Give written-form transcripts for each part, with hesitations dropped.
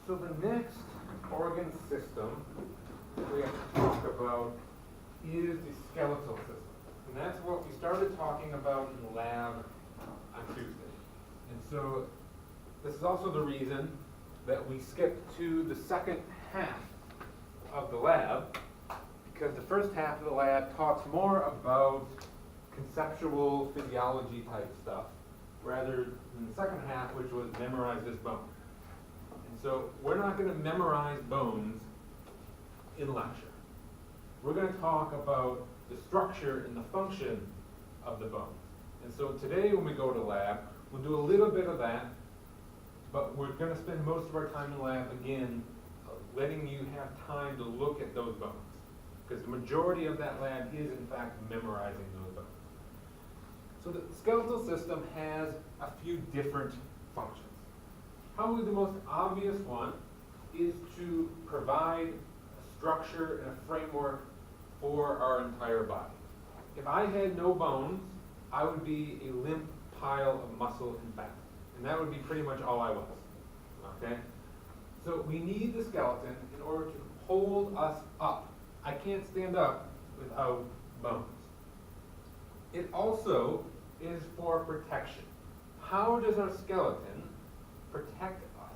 So the next organ system we have to talk about is the skeletal system. And that's what we started talking about in the lab on Tuesday. And so this is also the reason that we skipped to the second half of the lab, because the first half of the lab talks more about conceptual physiology type stuff, rather than the second half, which was memorize this bone. And so we're not going to memorize bones in lecture. We're going to talk about the structure and the function of the bones. And so today when we go to lab, we'll do a little bit of that, but we're going to spend most of our time in lab, again, letting you have time to look at those bones. Because the majority of that lab is, in fact, memorizing those bones. So the skeletal system has a few different functions. Probably the most obvious one is to provide a structure and a framework for our entire body. If I had no bones, I would be a limp pile of muscle and fat. And that would be pretty much all I was. Okay? So we need the skeleton in order to hold us up. I can't stand up without bones. It also is for protection. How does our skeleton protect us?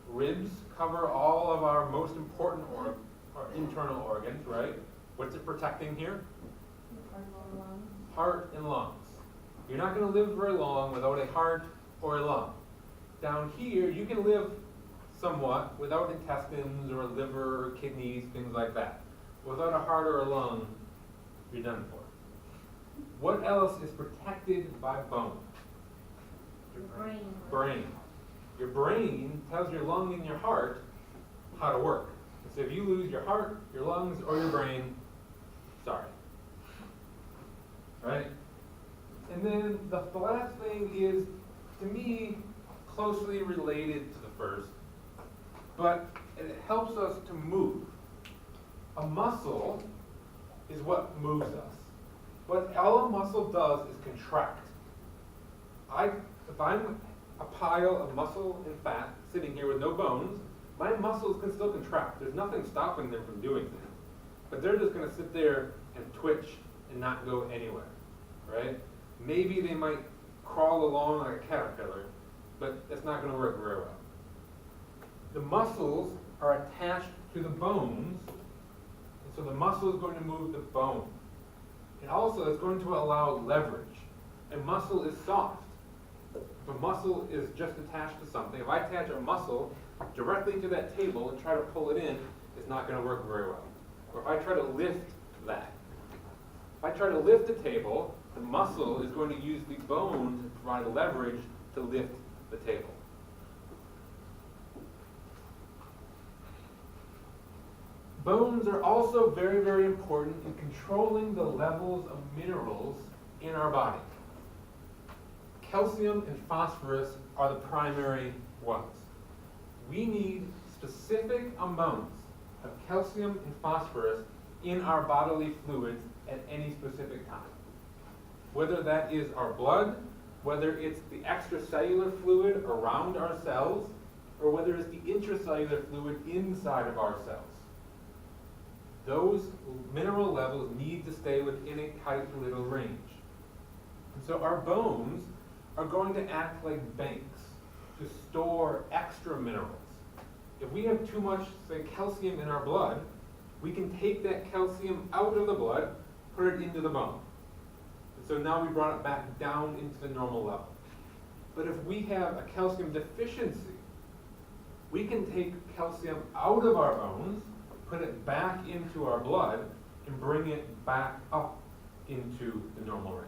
Ribs cover all of our most important or internal organs, right? What's it protecting here? Heart and lungs. You're not going to live very long without a heart or a lung. Down here, you can live somewhat without intestines or liver or kidneys, things like that. Without a heart or a lung, you're done for. What else is protected by bone? Your brain. Brain. Your brain tells your lung and your heart how to work. So if you lose your heart, your lungs, or your brain, sorry. Right? And then the last thing is, to me, closely related to the first, but it helps us to move. A muscle is what moves us. What all a muscle does is contract. If I'm a pile of muscle and fat sitting here with no bones, my muscles can still contract. There's nothing stopping them from doing that. But they're just going to sit there and twitch and not go anywhere, right? Maybe they might crawl along like a caterpillar, but that's not going to work very well. The muscles are attached to the bones, and so the muscle is going to move the bone. And also it's going to allow leverage. A muscle is soft. If a muscle is just attached to something, if I attach a muscle directly to that table and try to pull it in, it's not going to work very well. Or if I try to lift that. If I try to lift the table, the muscle is going to use the bone to provide leverage to lift the table. Bones are also very, very important in controlling the levels of minerals in our body. Calcium and phosphorus are the primary ones. We need specific amounts of calcium and phosphorus in our bodily fluids at any specific time. Whether that is our blood, whether it's the extracellular fluid around our cells, or whether it's the intracellular fluid inside of our cells. Those mineral levels need to stay within a tight little range. And so our bones are going to act like banks to store extra minerals. If we have too much, say, calcium in our blood, we can take that calcium out of the blood, put it into the bone. And so now we brought it back down into the normal level. But if we have a calcium deficiency, we can take calcium out of our bones, put it back into our blood, and bring it back up into the normal range.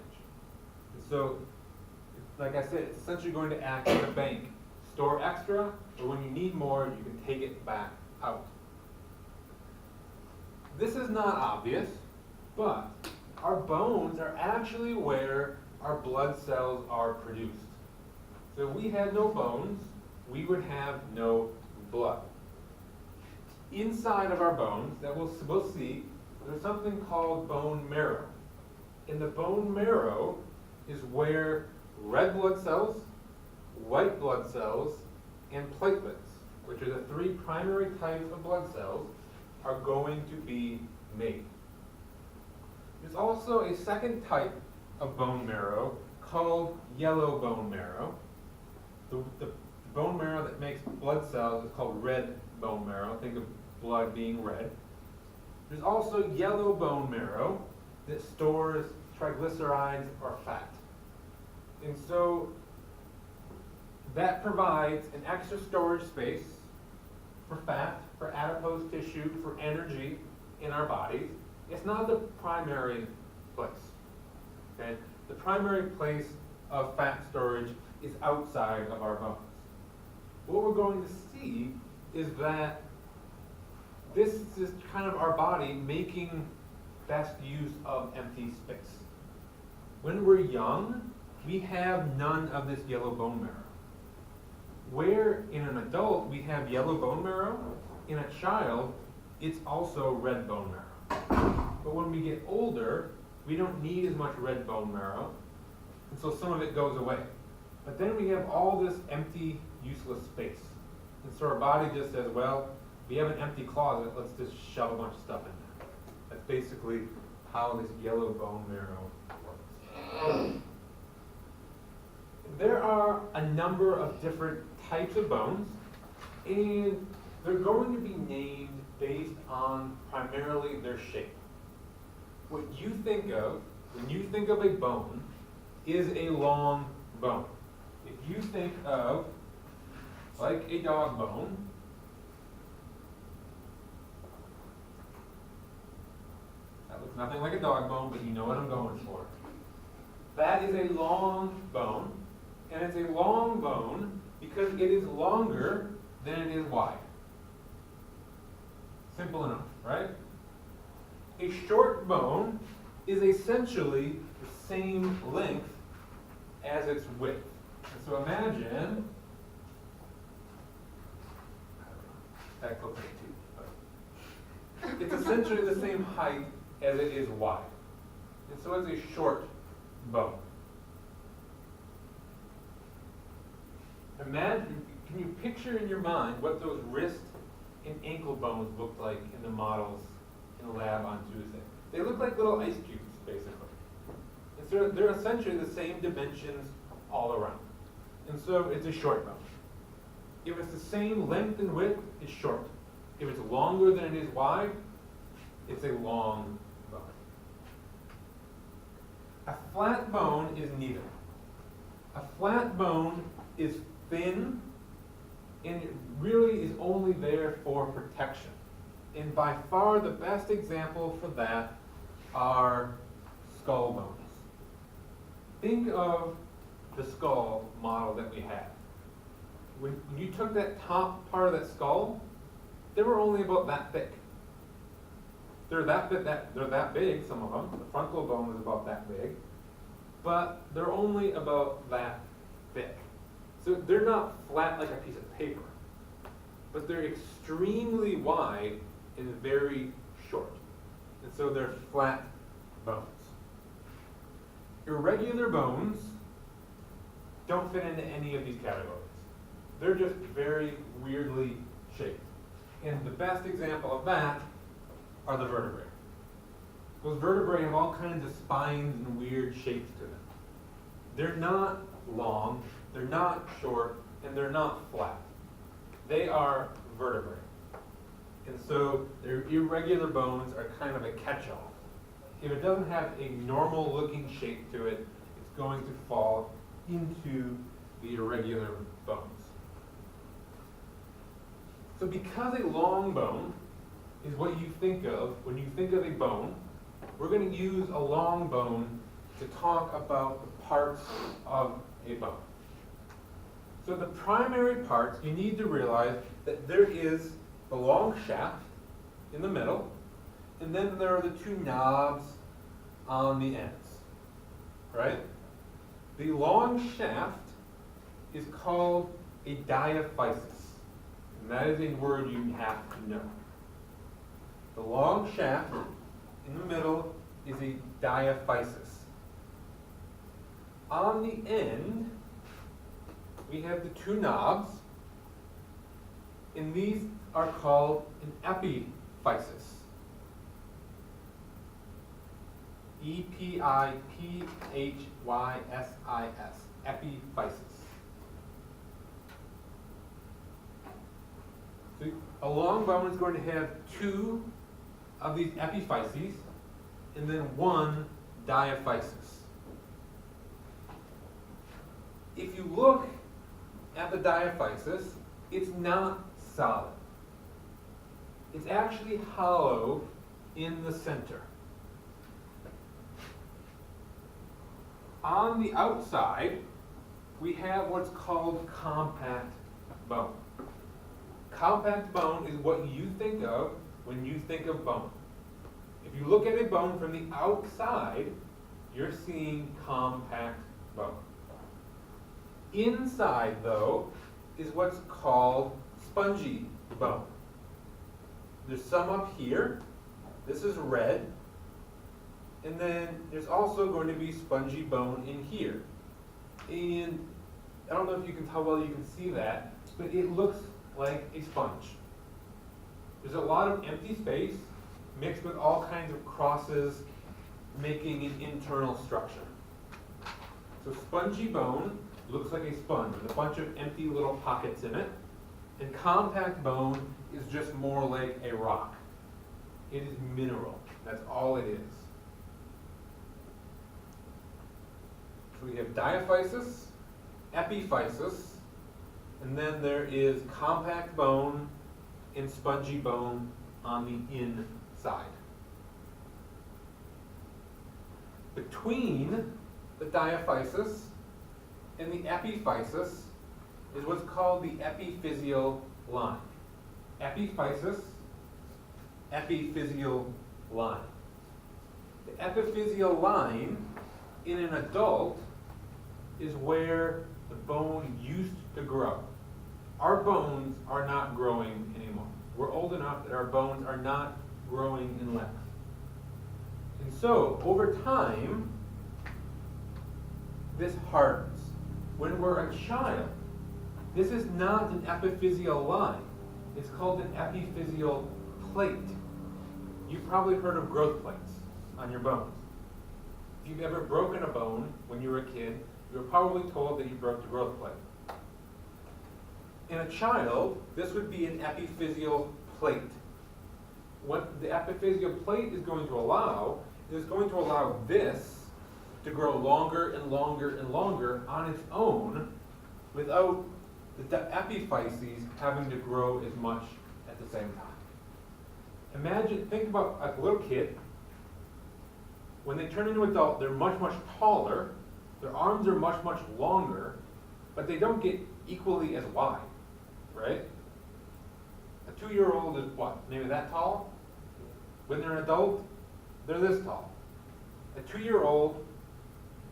And so, like I said, it's essentially going to act like a bank. Store extra, or when you need more, you can take it back out. This is not obvious, but our bones are actually where our blood cells are produced. So if we had no bones, we would have no blood. Inside of our bones, that we'll see, there's something called bone marrow. In the bone marrow is where red blood cells, white blood cells and platelets, which are the three primary types of blood cells, are going to be made. There's also a second type of bone marrow called yellow bone marrow. The bone marrow that makes blood cells is called red bone marrow. Think of blood being red. There's also yellow bone marrow that stores triglycerides or fat. And so that provides an extra storage space for fat, for adipose tissue, for energy in our bodies. It's not the primary place. Okay? The primary place of fat storage is outside of our bones. What we're going to see is that this is kind of our body making best use of empty space. When we're young, we have none of this yellow bone marrow. Where in an adult we have yellow bone marrow, in a child, it's also red bone marrow. But when we get older, we don't need as much red bone marrow, and so some of it goes away. But then we have all this empty, useless space. And so our body just says, well, we have an empty closet, let's just shove a bunch of stuff in there. That's basically how this yellow bone marrow works. There are a number of different types of bones, and they're going to be named based on primarily their shape. What you think of when you think of a bone is a long bone. If you think of like a dog bone, that looks nothing like a dog bone, but you know what I'm going for. That is a long bone, and it's a long bone because it is longer than it is wide. Simple enough, right? A short bone is essentially the same length as its width. And so imagine, that looks like a tooth, but it's essentially the same height as it is wide. And so it's a short bone. Imagine, can you picture in your mind what those wrist and ankle bones looked like in the models in the lab on Tuesday? They look like little ice cubes, basically. And so they're essentially the same dimensions all around. And so it's a short bone. If it's the same length and width, it's short. If it's longer than it is wide, it's a long bone. A flat bone is neither. A flat bone is thin, and it really is only there for protection. And by far the best example for that are skull bones. Think of the skull model that we had. When you took that top part of that skull, they were only about that thick. They're that big, some of them. The frontal bone is about that big, but they're only about that thick. So they're not flat like a piece of paper, but they're extremely wide and very short. And so they're flat bones. Irregular bones don't fit into any of these categories. They're just very weirdly shaped. And the best example of that are the vertebrae. Those vertebrae have all kinds of spines and weird shapes to them. They're not long, they're not short, and they're not flat. They are vertebrae. And so their irregular bones are kind of a catch-all. If it doesn't have a normal looking shape to it, it's going to fall into the irregular bones. So because a long bone is what you think of when you think of a bone, we're going to use a long bone to talk about the parts of a bone. So the primary parts, you need to realize that there is the long shaft in the middle, and then there are the two knobs on the ends, right? The long shaft is called a diaphysis, and that is a word you have to know. The long shaft in the middle is a diaphysis. On the end we have the two knobs, and these are called an epiphysis. E-P-I-P-H-Y-S-I-S, epiphysis. So a long bone is going to have two of these epiphyses, and then one diaphysis. If you look at the diaphysis, it's not solid. It's actually hollow in the center. On the outside, we have what's called compact bone. Compact bone is what you think of when you think of bone. If you look at a bone from the outside, you're seeing compact bone. Inside, though, is what's called spongy bone. There's some up here. This is red. And then there's also going to be spongy bone in here. And I don't know if you can tell whether you can see that, but it looks like a sponge. There's a lot of empty space mixed with all kinds of crosses, making an internal structure. So spongy bone looks like a sponge with a bunch of empty little pockets in it. And compact bone is just more like a rock. It is mineral. That's all it is. So we have diaphysis, epiphysis, and then there is compact bone and spongy bone on the inside. Between the diaphysis and the epiphysis is what's called the epiphyseal line. Epiphysis, epiphyseal line. The epiphyseal line in an adult is where the bone used to grow. Our bones are not growing anymore. We're old enough that our bones are not growing in length. And so, over time, this hardens. When we're a child, this is not an epiphyseal line. It's called an epiphyseal plate. You've probably heard of growth plates on your bones. If you've ever broken a bone when you were a kid, you were probably told that you broke the growth plate. In a child, this would be an epiphyseal plate. What the epiphyseal plate is going to allow is going to allow this to grow longer and longer and longer on its own without the epiphyses having to grow as much at the same time. Think about a little kid. When they turn into adult, they're much, much taller. Their arms are much, much longer, but they don't get equally as wide, right? A 2-year-old is what? Maybe that tall? When they're an adult, they're this tall. A 2-year-old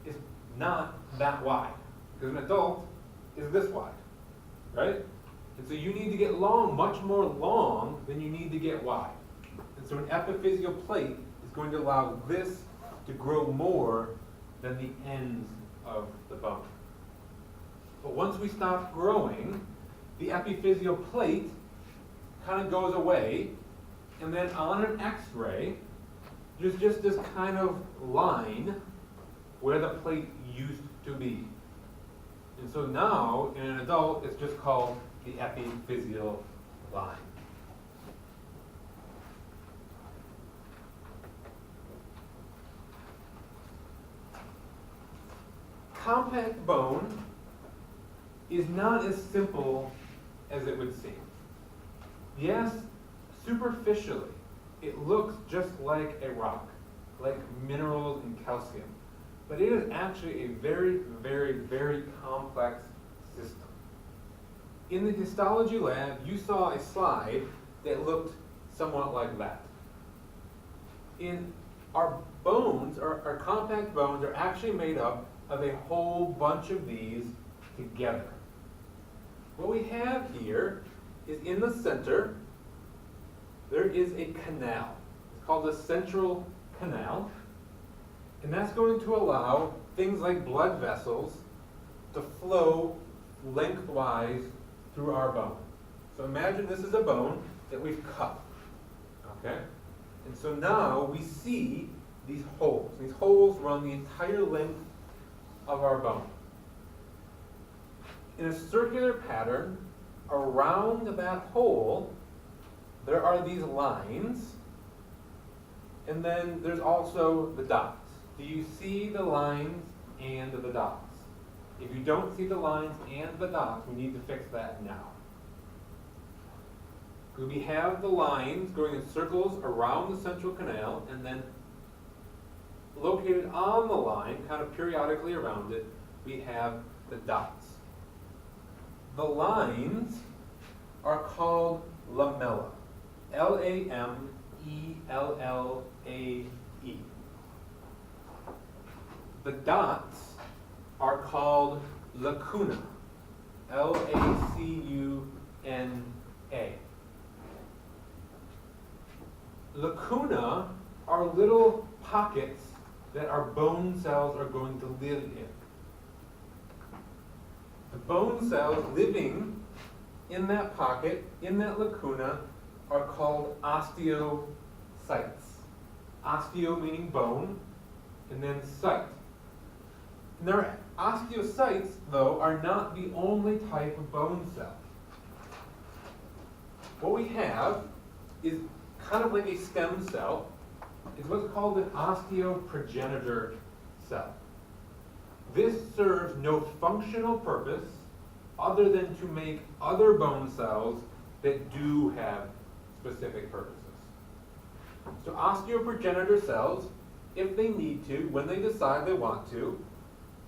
is not that wide, because an adult is this wide, right? And so you need to get long, much more long than you need to get wide. And so an epiphyseal plate is going to allow this to grow more than the ends of the bone. But once we stop growing, the epiphyseal plate kind of goes away, and then on an X-ray, there's just this kind of line where the plate used to be. And so now, in an adult, it's just called the epiphyseal line. Compact bone is not as simple as it would seem. Yes, superficially, it looks just like a rock, like minerals and calcium. But it is actually a very, very, very complex system. In the histology lab, you saw a slide that looked somewhat like that. In our bones, our compact bones are actually made up of a whole bunch of these together. What we have here is in the center, there is a canal. It's called the central canal. And that's going to allow things like blood vessels to flow lengthwise through our bone. So imagine this is a bone that we've cut, okay? And so now we see these holes. These holes run the entire length of our bone. In a circular pattern, around that hole, there are these lines, and then there's also the dots. Do you see the lines and the dots? If you don't see the lines and the dots, we need to fix that now. We have the lines going in circles around the central canal, and then located on the line, kind of periodically around it, we have the dots. The lines are called lamella. L-A-M-E-L-L-A-E. The dots are called lacuna. L-A-C-U-N-A. Lacuna are little pockets that our bone cells are going to live in. The bone cells living in that pocket, in that lacuna, are called osteocytes. Osteo meaning bone, and then cyte. And their osteocytes, though, are not the only type of bone cell. What we have is kind of like a stem cell. It's what's called an osteoprogenitor cell. This serves no functional purpose other than to make other bone cells that do have specific purposes. So osteoprogenitor cells, if they need to, when they decide they want to,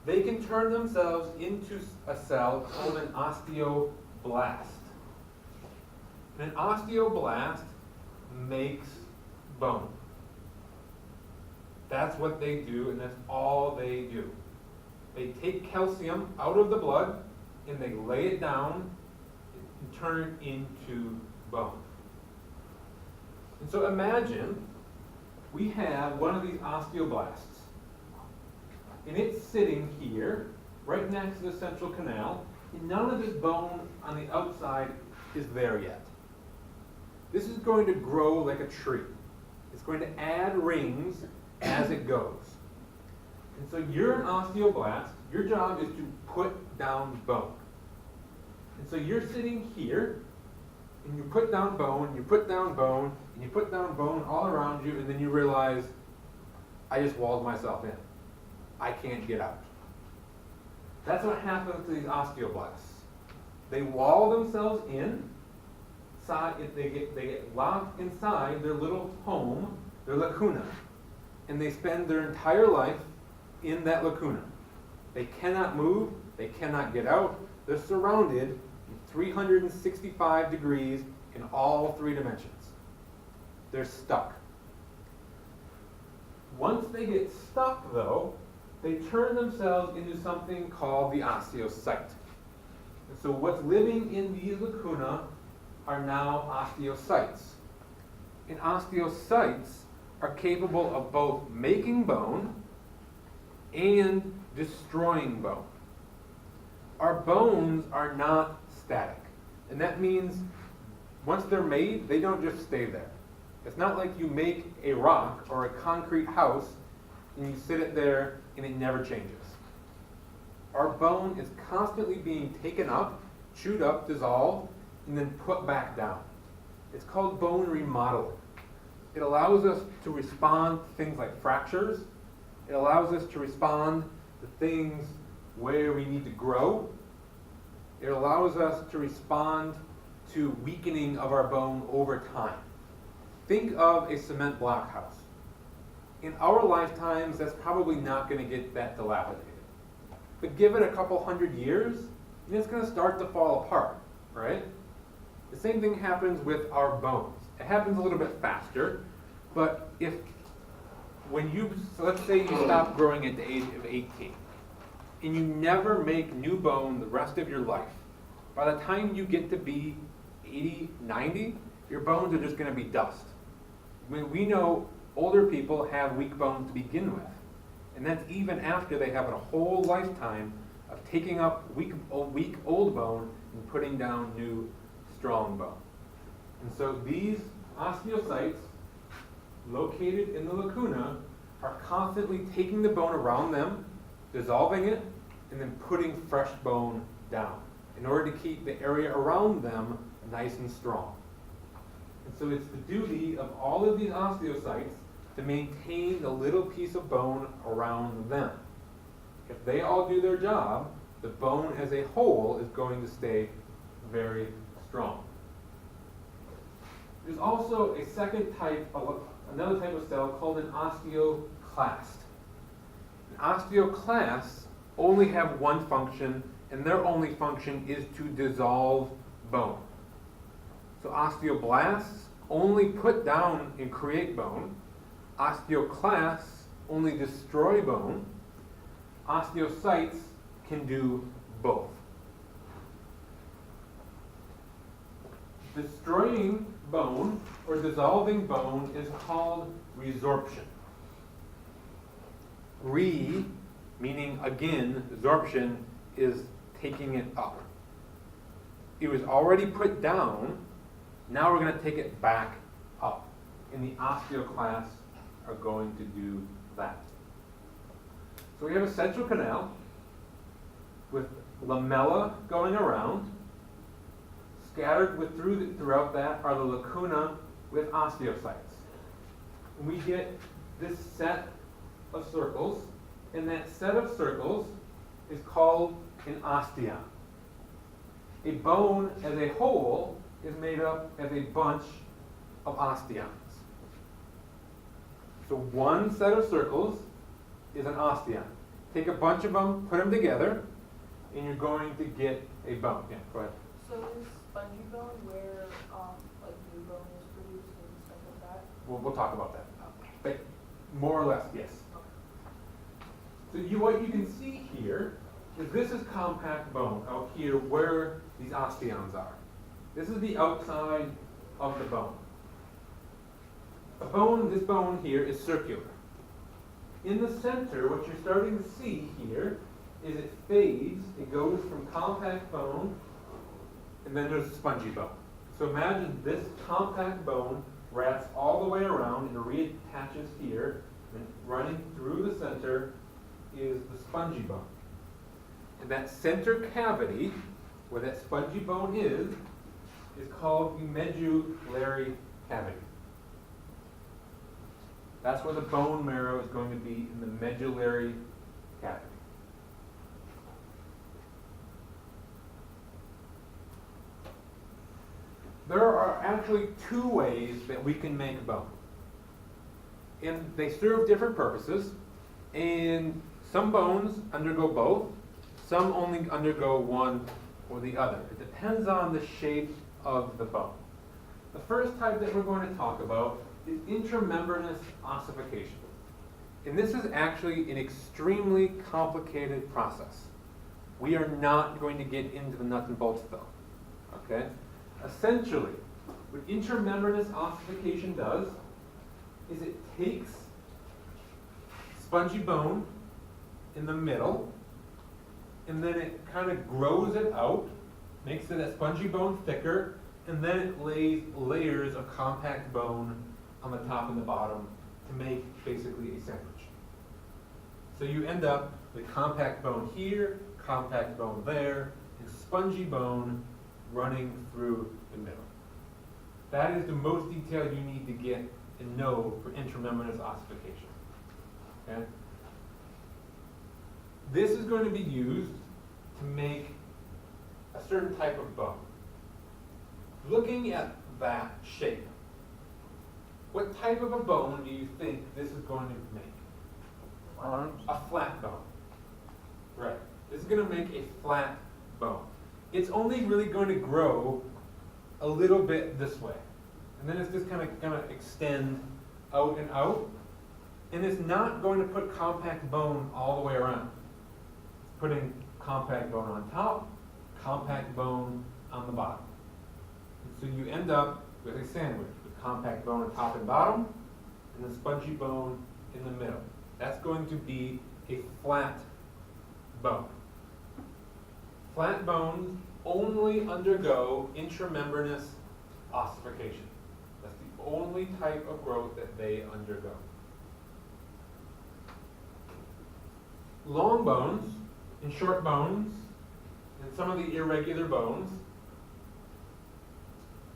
they can turn themselves into a cell called an osteoblast. And an osteoblast makes bone. That's what they do, and that's all they do. They take calcium out of the blood, and they lay it down and turn it into bone. And so imagine we have one of these osteoblasts, and it's sitting here, right next to the central canal, and none of this bone on the outside is there yet. This is going to grow like a tree. It's going to add rings as it goes. And so you're an osteoblast. Your job is to put down bone. And so you're sitting here, and you put down bone, you put down bone, and you put down bone all around you, and then you realize, I just walled myself in. I can't get out. That's what happens to these osteoblasts. They wall themselves in. They get locked inside their little home, their lacuna, and they spend their entire life in that lacuna. They cannot move, they cannot get out. They're surrounded in 365 degrees in all three dimensions. They're stuck. Once they get stuck, though, they turn themselves into something called the osteocyte. And so what's living in these lacuna are now osteocytes. And osteocytes are capable of both making bone and destroying bone. Our bones are not static. And that means once they're made, they don't just stay there. It's not like you make a rock or a concrete house and you sit it there and it never changes. Our bone is constantly being taken up, chewed up, dissolved, and then put back down. It's called bone remodeling. It allows us to respond to things like fractures. It allows us to respond to things where we need to grow. It allows us to respond to weakening of our bone over time. Think of a cement block house. In our lifetimes, that's probably not going to get that dilapidated. But give it a couple hundred years, and it's going to start to fall apart, right? The same thing happens with our bones. It happens a little bit faster, but so let's say you stop growing at the age of 18, and you never make new bone the rest of your life. By the time you get to be 80, 90, your bones are just going to be dust. I mean, we know older people have weak bones to begin with, and that's even after they have a whole lifetime of taking up weak old bone and putting down new strong bone. And so these osteocytes located in the lacuna are constantly taking the bone around them, dissolving it, and then putting fresh bone down in order to keep the area around them nice and strong. And so it's the duty of all of these osteocytes to maintain the little piece of bone around them. If they all do their job, the bone as a whole is going to stay very strong. There's also a second type of, another type of cell called an osteoclast. An osteoclasts only have one function, and their only function is to dissolve bone. So osteoblasts only put down and create bone. Osteoclasts only destroy bone. Osteocytes can do both. Destroying bone or dissolving bone is called resorption. Meaning again, absorption is taking it up. It was already put down, now we're going to take it back up. And the osteoclasts are going to do that. So we have a central canal with lamella going around. Scattered throughout that are the lacuna with osteocytes. And we get this set of circles, and that set of circles is called an osteon. A bone as a whole is made up as a bunch of osteons. So one set of circles is an osteon. Take a bunch of them, put them together, and you're going to get a bone. Yeah, go ahead. So is spongy bone where like new bone is produced and stuff like that? We'll talk about that. But more or less, yes. So what you can see here is this is compact bone out here where these osteons are. This is the outside of the bone. This bone here is circular. In the center, what you're starting to see here is it fades. It goes from compact bone, and then there's spongy bone. So imagine this compact bone wraps all the way around and reattaches here, and running through the center is the spongy bone. And that center cavity, where that spongy bone is called the medullary cavity. That's where the bone marrow is going to be, in the medullary cavity. There are actually two ways that we can make bone. And they serve different purposes. And some bones undergo both. Some only undergo one or the other. It depends on the shape of the bone. The first type that we're going to talk about is intramembranous ossification. And this is actually an extremely complicated process. We are not going to get into the nuts and bolts though. Okay? Essentially, what intramembranous ossification does is it takes spongy bone in the middle, and then it kind of grows it out, makes that spongy bone thicker, and then it lays layers of compact bone on the top and the bottom to make basically a sandwich. So you end up with compact bone here, compact bone there, and spongy bone running through the middle. That is the most detail you need to get and know for intramembranous ossification. Okay? This is going to be used to make a certain type of bone. Looking at that shape, what type of a bone do you think this is going to make? Arms. A flat bone. Right. This is going to make a flat bone. It's only really going to grow a little bit this way. And then it's just kind of going to extend out and out. And it's not going to put compact bone all the way around. It's putting compact bone on top, compact bone on the bottom. And so you end up with a sandwich with compact bone on top and bottom, and the spongy bone in the middle. That's going to be a flat bone. Flat bones only undergo intramembranous ossification. That's the only type of growth that they undergo. Long bones and short bones and some of the irregular bones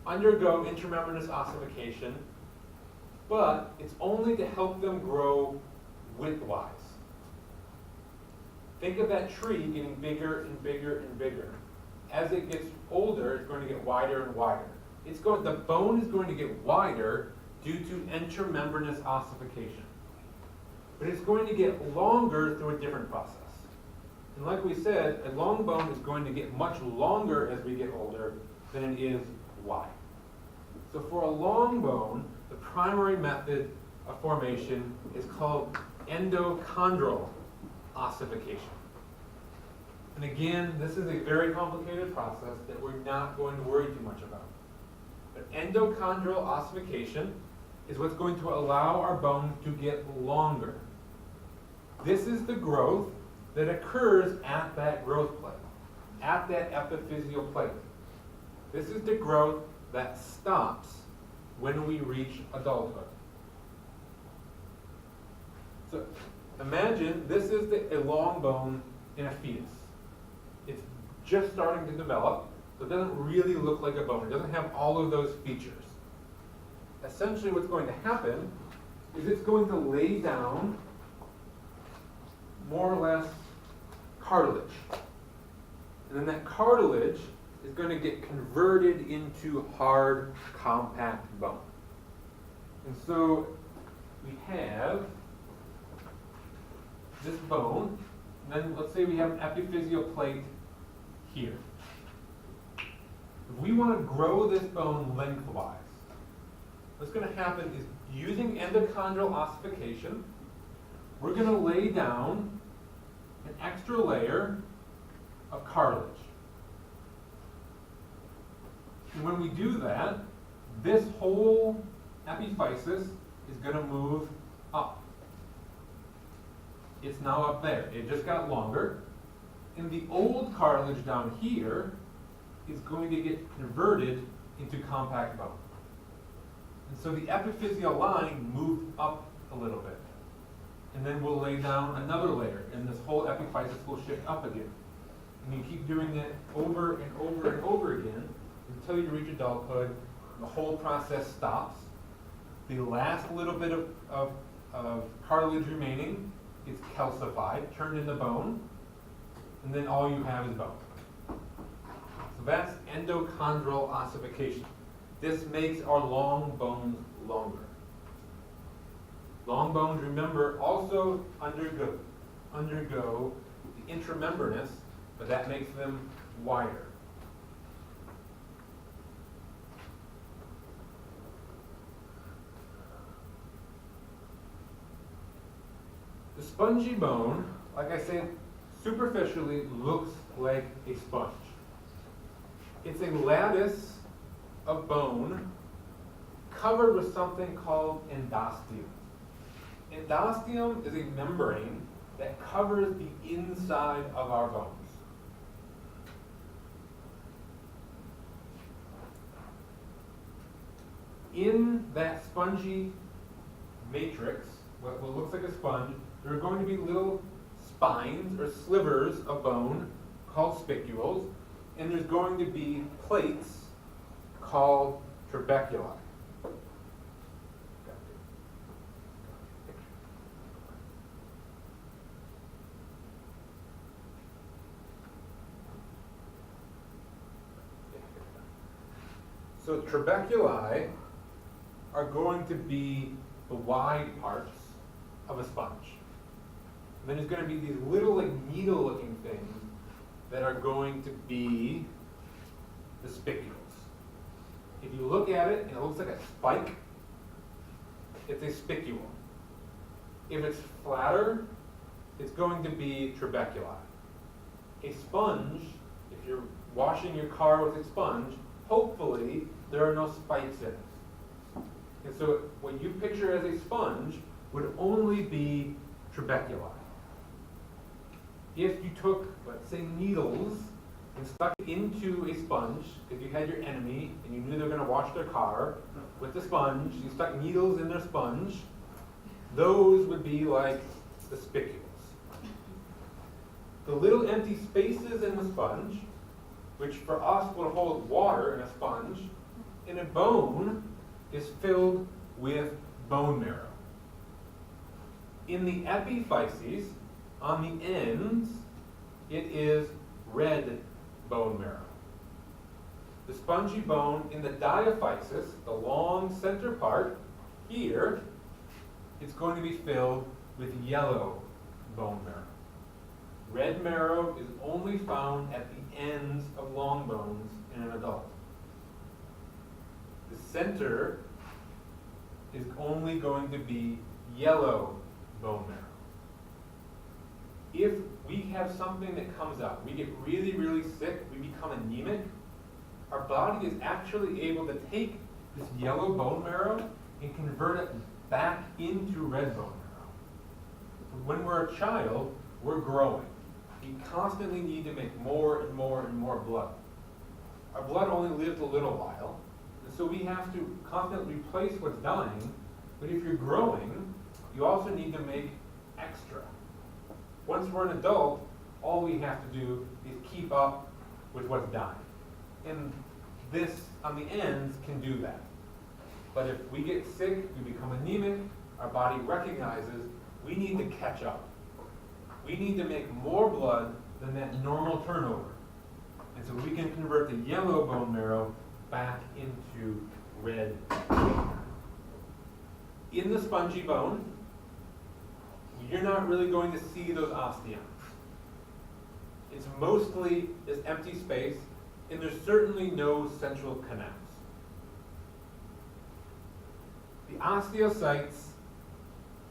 undergo intramembranous ossification, but it's only to help them grow widthwise. Think of that tree getting bigger and bigger and bigger. As it gets older, it's going to get wider and wider. The bone is going to get wider due to intramembranous ossification. But it's going to get longer through a different process. And like we said, a long bone is going to get much longer as we get older than it is wide. So for a long bone, the primary method of formation is called endochondral ossification. And again, this is a very complicated process that we're not going to worry too much about. But endochondral ossification is what's going to allow our bones to get longer. This is the growth that occurs at that growth plate, at that epiphyseal plate. This is the growth that stops when we reach adulthood. So imagine this is a long bone in a fetus. It's just starting to develop, so it doesn't really look like a bone. It doesn't have all of those features. Essentially what's going to happen is it's going to lay down more or less cartilage. And then that cartilage is going to get converted into hard, compact bone. And so we have this bone, and then let's say we have an epiphyseal plate here. If we want to grow this bone lengthwise, what's going to happen is using endochondral ossification, we're going to lay down an extra layer of cartilage. And when we do that, this whole epiphysis is going to move up. It's now up there. It just got longer. And the old cartilage down here is going to get converted into compact bone. And so the epiphyseal line moved up a little bit. And then we'll lay down another layer, and this whole epiphysis will shift up again. And you keep doing that over and over and over again until you reach adulthood. The whole process stops. The last little bit of cartilage remaining is calcified, turned into bone, and then all you have is bone. So that's endochondral ossification. This makes our long bones longer. Long bones, remember, also undergo the intramembranous, but that makes them wider. The spongy bone, like I said, superficially looks like a sponge. It's a lattice of bone covered with something called endosteum. Endosteum is a membrane that covers the inside of our bones. In that spongy matrix, what looks like a sponge, there are going to be little spines or slivers of bone called spicules, and there's going to be plates called trabeculi. So trabeculi are going to be the wide parts of a sponge. And then there's going to be these little like needle-looking things that are going to be the spicules. If you look at it and it looks like a spike, it's a spicule. If it's flatter, it's going to be trabeculi. A sponge, if you're washing your car with a sponge, hopefully there are no spikes in it. And so what you picture as a sponge would only be trabeculi. If you took, let's say, needles and stuck it into a sponge, because you had your enemy and you knew they were going to wash their car with the sponge, you stuck needles in their sponge, those would be like the spicules. The little empty spaces in the sponge, which for us will hold water in a sponge, in a bone is filled with bone marrow. In the epiphyses, on the ends, it is red bone marrow. The spongy bone in the diaphysis, the long center part, here, it's going to be filled with yellow bone marrow. Red marrow is only found at the ends of long bones in an adult. The center is only going to be yellow bone marrow. If we have something that comes out, we get really, really sick, we become anemic, our body is actually able to take this yellow bone marrow and convert it back into red bone marrow. So when we're a child, we're growing. We constantly need to make more and more and more blood. Our blood only lives a little while, and so we have to constantly replace what's dying, but if you're growing, you also need to make extra. Once we're an adult, all we have to do is keep up with what's dying. And this, on the ends, can do that. But if we get sick, we become anemic, our body recognizes we need to catch up. We need to make more blood than that normal turnover. And so we can convert the yellow bone marrow back into red bone marrow. In the spongy bone, you're not really going to see those osteons. It's mostly this empty space, and there's certainly no central canals. The osteocytes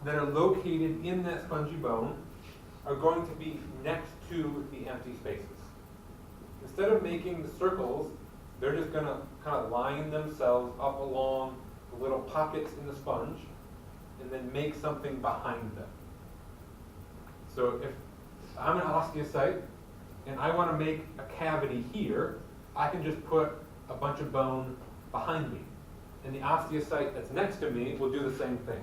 that are located in that spongy bone are going to be next to the empty spaces. Instead of making the circles, they're just going to kind of line themselves up along the little pockets in the sponge and then make something behind them. So if I'm an osteocyte and I want to make a cavity here, I can just put a bunch of bone behind me. And the osteocyte that's next to me will do the same thing.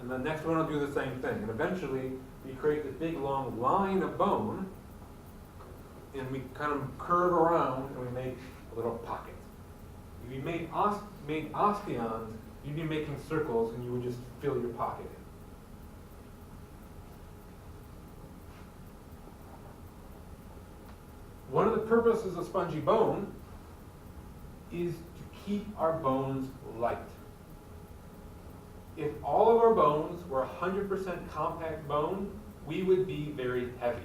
And the next one will do the same thing. And eventually, we create this big long line of bone, and we kind of curve around and we make a little pocket. If you made osteons, you'd be making circles and you would just fill your pocket in. One of the purposes of spongy bone is to keep our bones light. If all of our bones were 100% compact bone, we would be very heavy.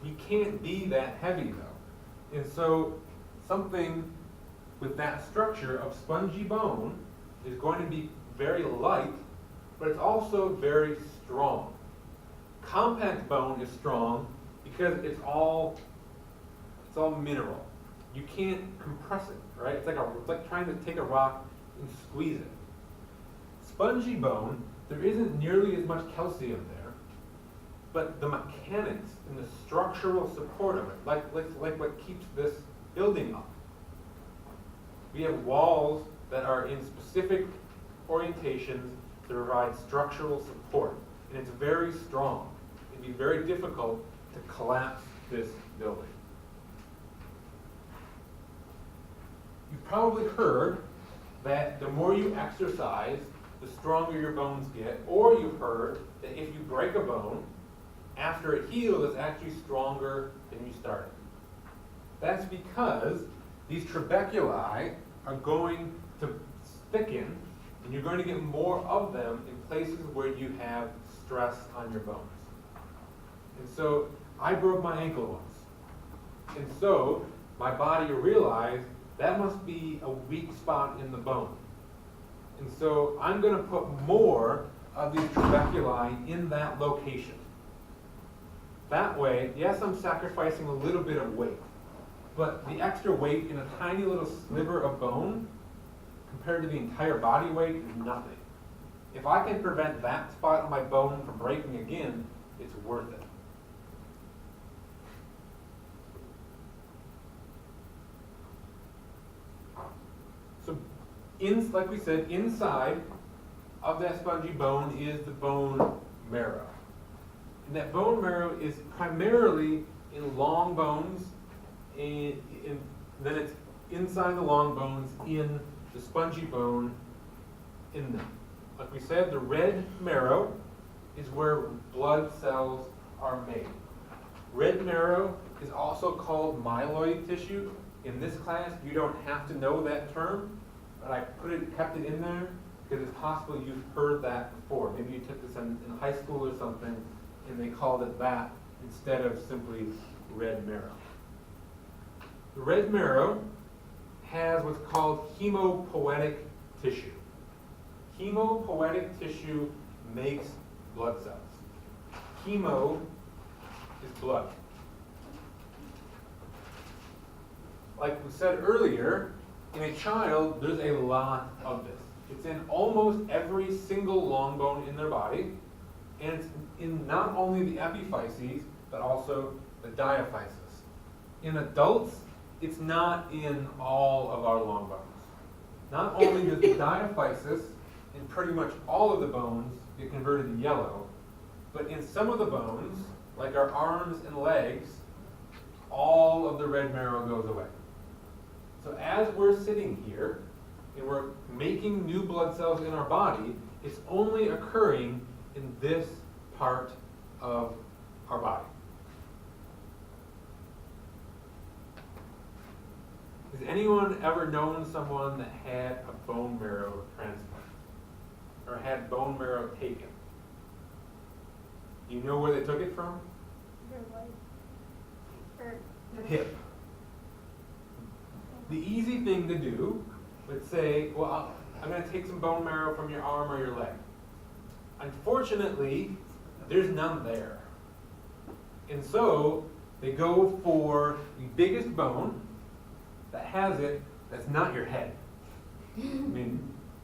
We can't be that heavy though. And so something with that structure of spongy bone is going to be very light, but it's also very strong. Compact bone is strong because it's all mineral. You can't compress it, right? It's like trying to take a rock and squeeze it. Spongy bone, there isn't nearly as much calcium there, but the mechanics and the structural support of it, like what keeps this building up. We have walls that are in specific orientations to provide structural support, and it's very strong. It'd be very difficult to collapse this building. You've probably heard that the more you exercise, the stronger your bones get, or you've heard that if you break a bone, after it heals, it's actually stronger than you started. That's because these trabeculi are going to thicken, and you're going to get more of them in places where you have stress on your bones. And so I broke my ankle once. And so my body realized that must be a weak spot in the bone. And so I'm going to put more of these trabeculi in that location. That way, yes, I'm sacrificing a little bit of weight, but the extra weight in a tiny little sliver of bone compared to the entire body weight is nothing. If I can prevent that spot on my bone from breaking again, it's worth it. like we said, inside of that spongy bone is the bone marrow. And that bone marrow is primarily in long bones, and then it's inside the long bones in the spongy bone in them. Like we said, the red marrow is where blood cells are made. Red marrow is also called myeloid tissue. In this class, you don't have to know that term, but I kept it in there because it's possible you've heard that before. Maybe you took this in high school or something, and they called it that instead of simply red marrow. The red marrow has what's called hemopoietic tissue. Hemopoietic tissue makes blood cells. Hemo is blood. Like we said earlier, in a child, there's a lot of this. It's in almost every single long bone in their body, and it's in not only the epiphyses, but also the diaphyses. In adults, it's not in all of our long bones. Not only does the diaphysis in pretty much all of the bones get converted to yellow, but in some of the bones, like our arms and legs, all of the red marrow goes away. So as we're sitting here and we're making new blood cells in our body, it's only occurring in this part of our body. Has anyone ever known someone that had a bone marrow transplant or had bone marrow taken? Do you know where they took it from? Or Hip. The easy thing to do would say, well, I'm going to take some bone marrow from your arm or your leg. Unfortunately, there's none there. And so they go for the biggest bone that has it that's not your head. I mean,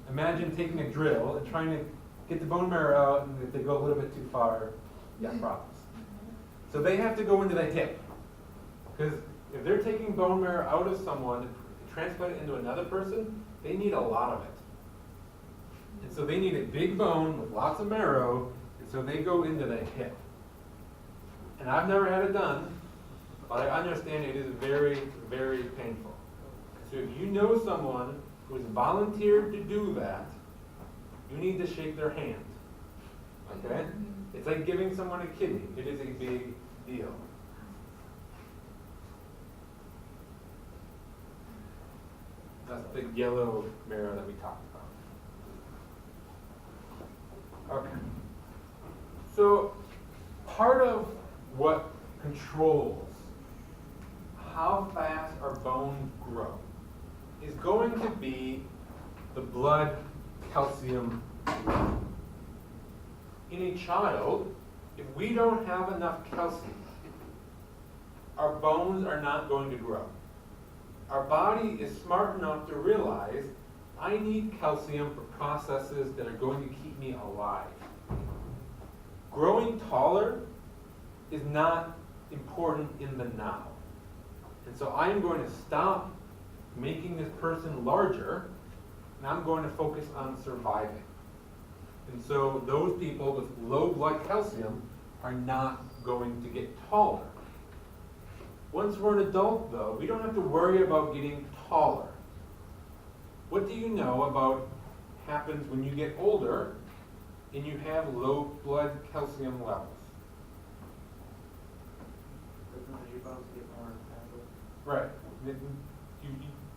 imagine taking a drill and trying to get the bone marrow out, and if they go a little bit too far, you have problems. So they have to go into the hip. Because if they're taking bone marrow out of someone to transplant it into another person, they need a lot of it. And so they need a big bone with lots of marrow, and so they go into the hip. And I've never had it done, but I understand it is very, very painful. So if you know someone who has volunteered to do that, you need to shake their hand. Okay? It's like giving someone a kidney. It is a big deal. That's the yellow marrow that we talked about. Okay. So part of what controls how fast our bones grow is going to be the blood calcium level. In a child, if we don't have enough calcium, our bones are not going to grow. Our body is smart enough to realize I need calcium for processes that are going to keep me alive. Growing taller is not important in the now. And so I am going to stop making this person larger, and I'm going to focus on surviving. And so those people with low blood calcium are not going to get taller. Once we're an adult, though, we don't have to worry about getting taller. What do you know about happens when you get older and you have low blood calcium levels? Your bones get more fragile. Right.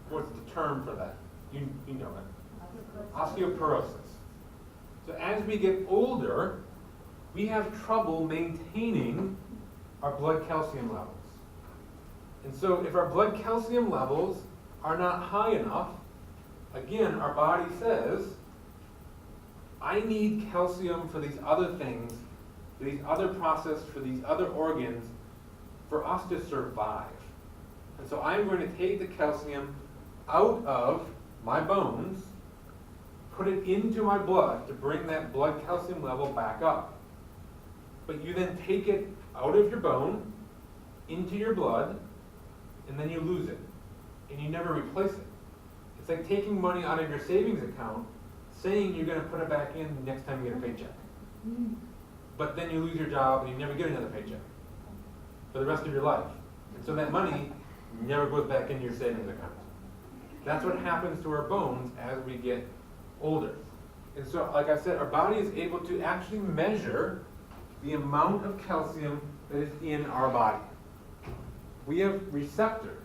What's the term for that? You know it. Osteoporosis. So as we get older, we have trouble maintaining our blood calcium levels. And so if our blood calcium levels are not high enough, again, our body says, I need calcium for these other things, for these other processes, for these other organs, for us to survive. And so I'm going to take the calcium out of my bones, put it into my blood to bring that blood calcium level back up. But you then take it out of your bone, into your blood, and then you lose it. And you never replace it. It's like taking money out of your savings account, saying you're gonna put it back in next time you get a paycheck. But then you lose your job and you never get another paycheck for the rest of your life. And so that money never goes back into your savings account. That's what happens to our bones as we get older. And so, like I said, our body is able to actually measure the amount of calcium that is in our body. We have receptors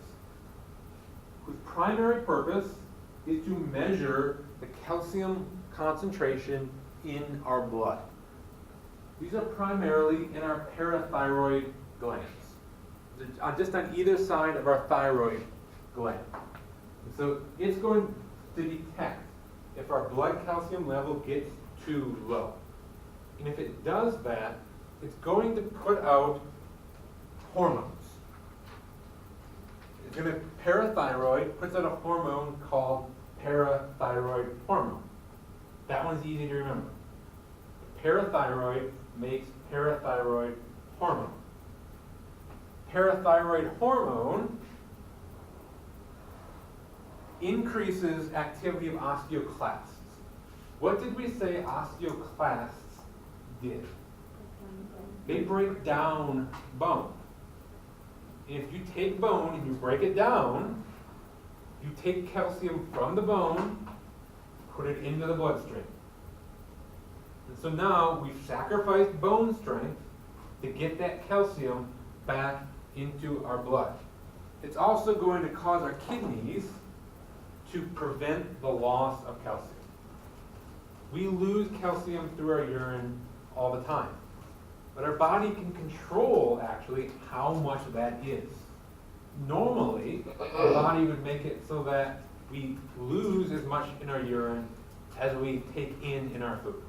whose primary purpose is to measure the calcium concentration in our blood. These are primarily in our parathyroid glands. They're just on either side of our thyroid gland. And so it's going to detect if our blood calcium level gets too low. And if it does that, it's going to put out hormones. It's going to, parathyroid puts out a hormone called parathyroid hormone. That one's easy to remember. Parathyroid makes parathyroid hormone. Parathyroid hormone increases activity of osteoclasts. What did we say osteoclasts did? They break down bone. And if you take bone and you break it down, you take calcium from the bone, put it into the bloodstream. And so now we've sacrificed bone strength to get that calcium back into our blood. It's also going to cause our kidneys to prevent the loss of calcium. We lose calcium through our urine all the time. But our body can control, actually, how much that is. Normally, our body would make it so that we lose as much in our urine as we take in our food.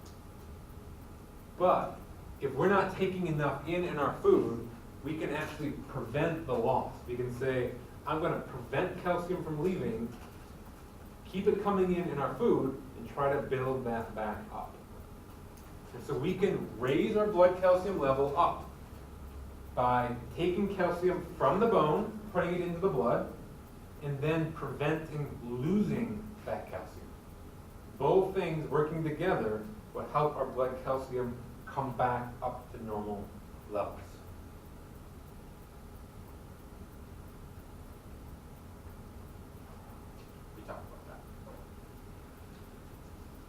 But if we're not taking enough in our food, we can actually prevent the loss. We can say, I'm going to prevent calcium from leaving, keep it coming in our food, and try to build that back up. And so we can raise our blood calcium level up by taking calcium from the bone, putting it into the blood, and then preventing losing that calcium. Both things working together will help our blood calcium come back up to normal levels. We talked about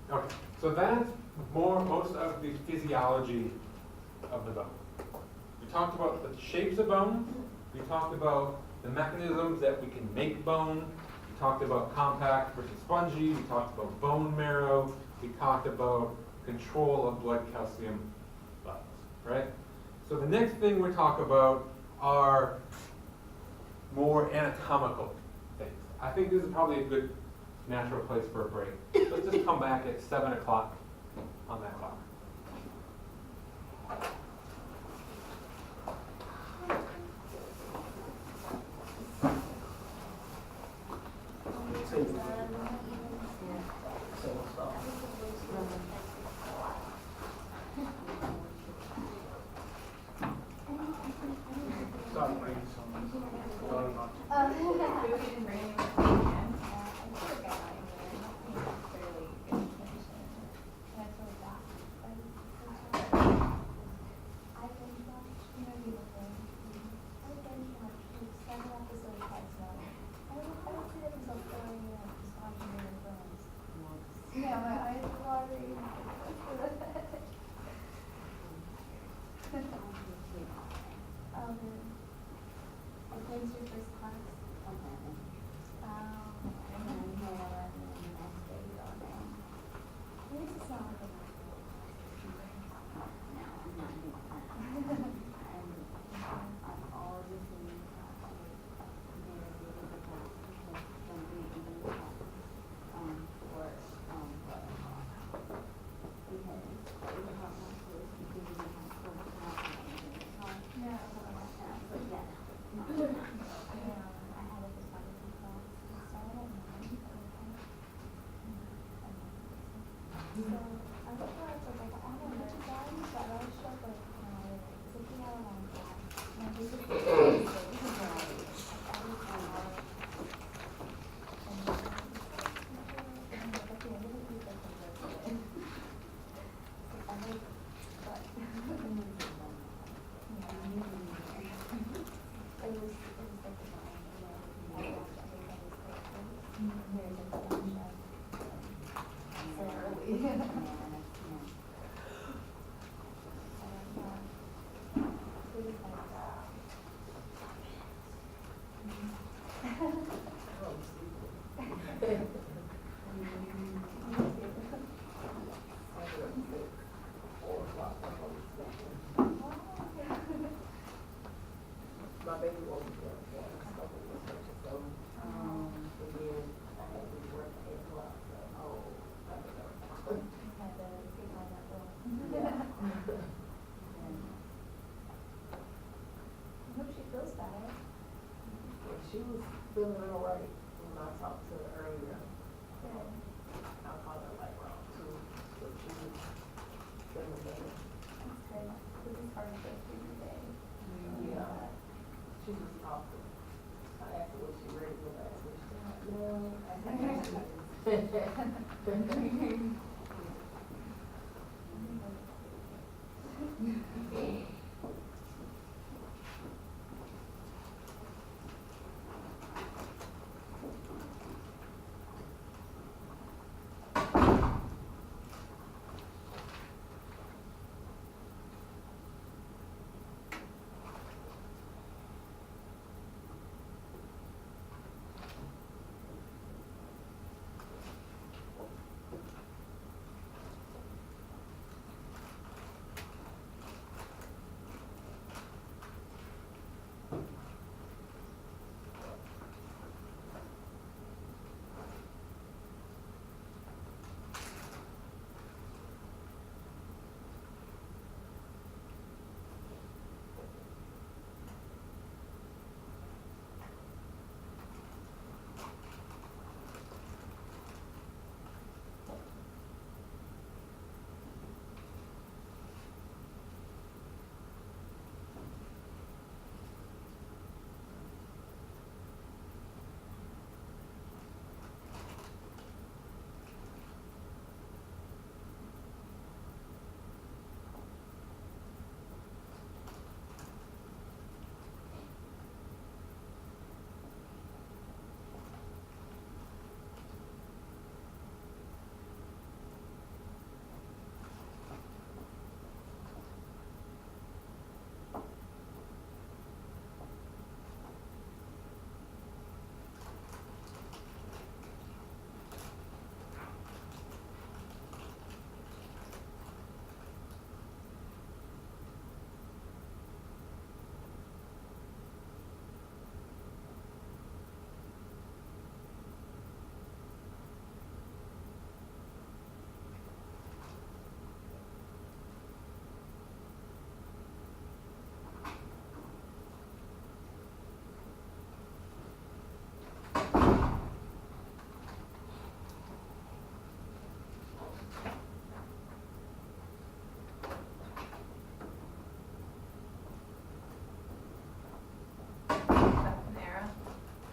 that. Okay, so that's most of the physiology of the bone. We talked about the shapes of bones. We talked about the mechanisms that we can make bone. We talked about compact versus spongy. We talked about bone marrow. We talked about control of blood calcium levels, right? So the next thing we talk about are more anatomical things. I think this is probably a good natural place for a break. Let's just come back at 7 o'clock on that clock. Yeah, my eyes are watering. When's your first class? in the middle right, when I talked to her earlier. I'll call her like around 2, so she was in the middle. That's good, because it's hard to go through the day. Yeah. She was awesome. I asked her what she ready to go back to. She said, no, I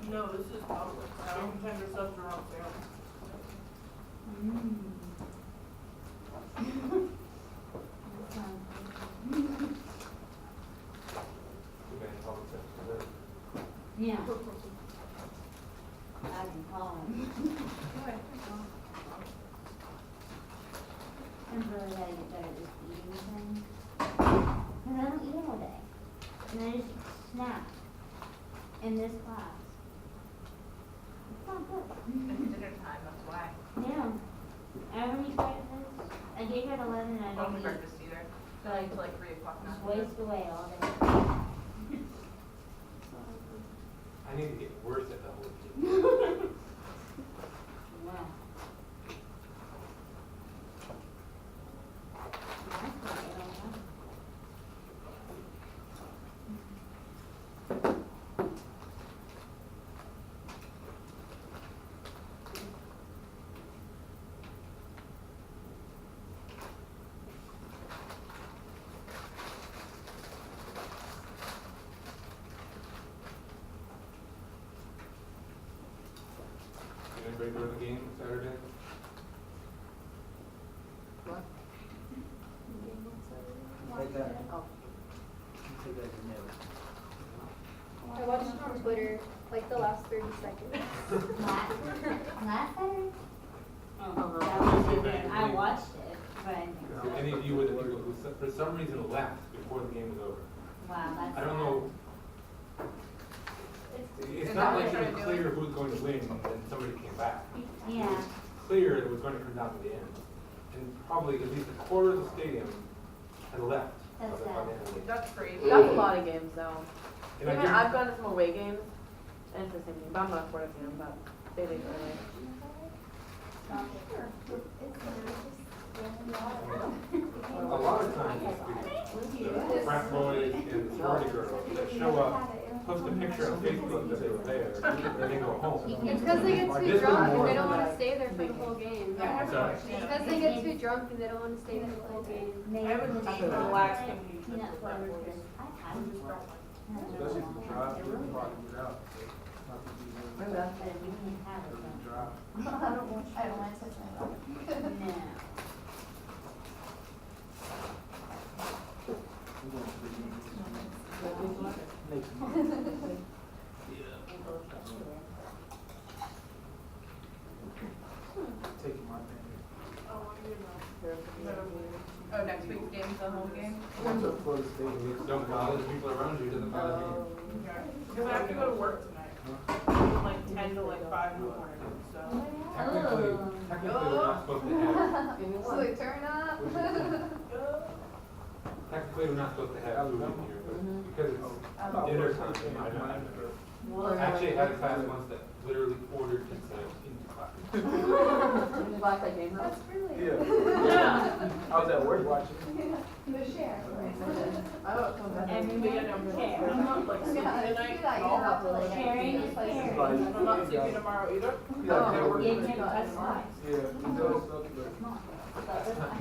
No, this is public. I don't pretend your stuff's around sale. Too bad it's all the same. Yeah. I can call him. I'm really gotta get better at this eating thing. Cause I don't eat all day. And I just snap in this class. It's not good. It's dinner time, that's why. Yeah. I don't eat breakfast. I get here at 11 and I I don't don't eat eat. breakfast either. So I eat till like 3 o'clock in the Just afternoon. waste away all day. I need to get worse at the whole thing. Wow. That's not it all done. Did anybody go to the game Saturday? What? Like that. Oh. You said that you never. I watched it on Twitter, like the last 30 seconds. Last Saturday? Oh, Uh-huh. that was so good. I watched it, but I didn't think Did so. any of you were the people who for some reason left before the game was over? Wow, that's I don't sad. know. It's Is not that like what it was they're clear who was going to win and then somebody came back. It Yeah. was clear it was going to come down to the end. And probably at least a quarter of the stadium had left by That's the sad. end of the game. That's crazy. That's a lot of games though. And I Even guarantee- I've gone to some away games, and it's the same thing, but I'm not a Florida fan, but they leave early. a lot of times it's the frat boys and the sorority girls that show up post a picture on Facebook that they were there, and then go home. It's because they get too This drunk one and more. they don't want to stay there for the whole game. Sorry. It's because they get too drunk and they don't want to stay there for the whole game. Maybe I would the just name relax of and use peanut it butter that is- way. I I'm just don't Especially if you know. drive through the park and get out. Not to be But we can have it. really drive. I don't want to touch my dog. No. We're going to the taking my thing. Oh, next week's game's the home game? What's up for the state? Don't bother the people around you, doesn't bother me. Because I have to go to work tonight, from like 10 to like 5 in the morning, so. Technically, we're not supposed to have, So they turn up. technically, we're not supposed to have food in here, but because it's dinner time, I don't have it. I actually had a class once that literally ordered pizza into class. In the black light game room. That's really. Yeah. I was at work watching. The share. Oh, it comes out. Everyone But yeah, no, share. I'm not like sleeping Yeah, tonight. you do that, you I'll don't have have to, like, Sharing is eat like- caring. Like, I'm not sleeping tomorrow either. You got to work. Yeah, Yeah, yeah, that's why. you know, stuff, Come on.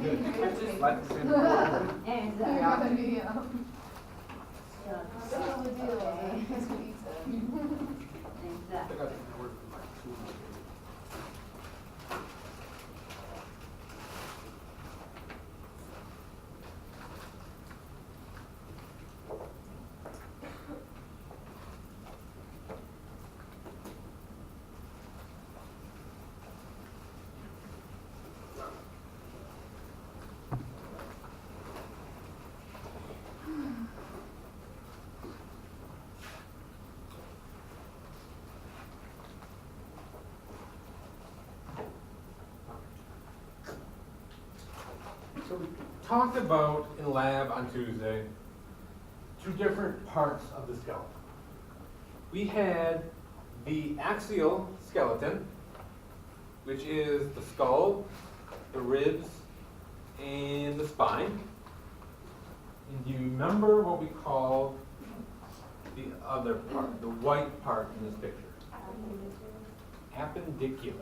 It's just like the same. I And, Yeah. yeah. So we do like pizza. Exactly. think I can work for like 2 months. So we talked about in lab on Tuesday, 2 different parts of the skeleton. We had the axial skeleton, which is the skull, the ribs, and the spine. And do you remember what we call the other part, the white part in this picture? Appendicular.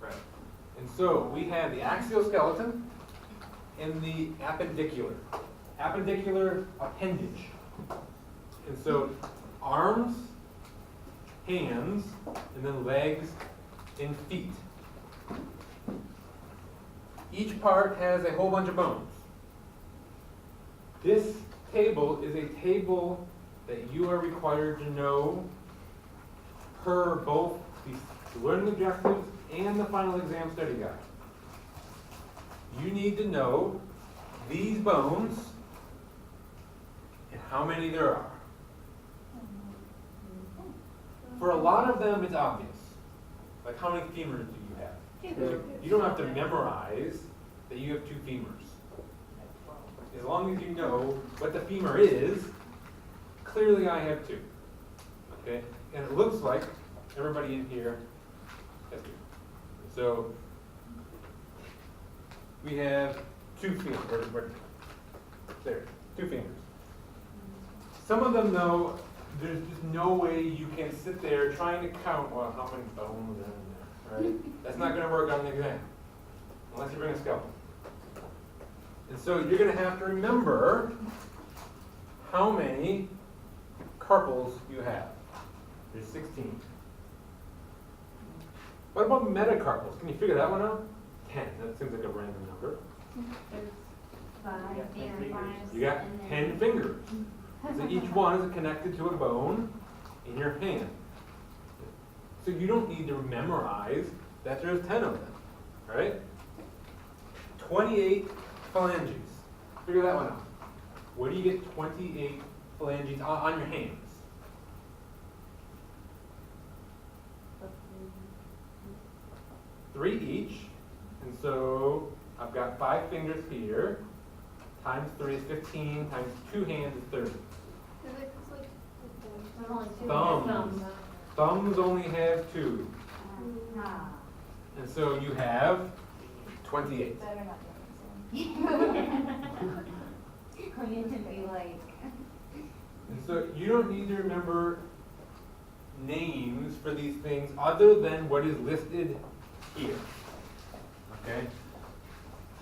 Right. And so we have the axial skeleton and the appendicular. Appendicular appendage. And so arms, hands, and then legs and feet. Each part has a whole bunch of bones. This table is a table that you are required to know per both the learning objectives and the final exam study guide. You need to know these bones and how many there are. For a lot of them, it's obvious. Like, how many femurs do you have? You don't have to memorize that you have 2 femurs. As long as you know what the femur is, clearly I have 2. Okay? And it looks like everybody in here has 2. So, we have 2 femurs. There, 2 femurs. Some of them, though, there's just no way you can sit there trying to count, well, how many bones are in there, right? That's not going to work on the exam, unless you bring a scalpel. And so you're going to have to remember how many carpals you have. There's 16. What about metacarpals? Can you figure that one out? 10. That seems like a random number. You got 10 fingers. So each one is connected to a bone in your hand. So you don't need to memorize that there's 10 of them, right? 28 phalanges. Figure that one out. Where do you get 28 phalanges on your hands? Three each. And so I've got 5 fingers here. Times 3 is 15. Times 2 hands is 30. Thumbs. Thumbs only have 2. And so you have 28. Better not do I'm going to be like, And so you don't need to remember names for these things other than what is listed here. Okay?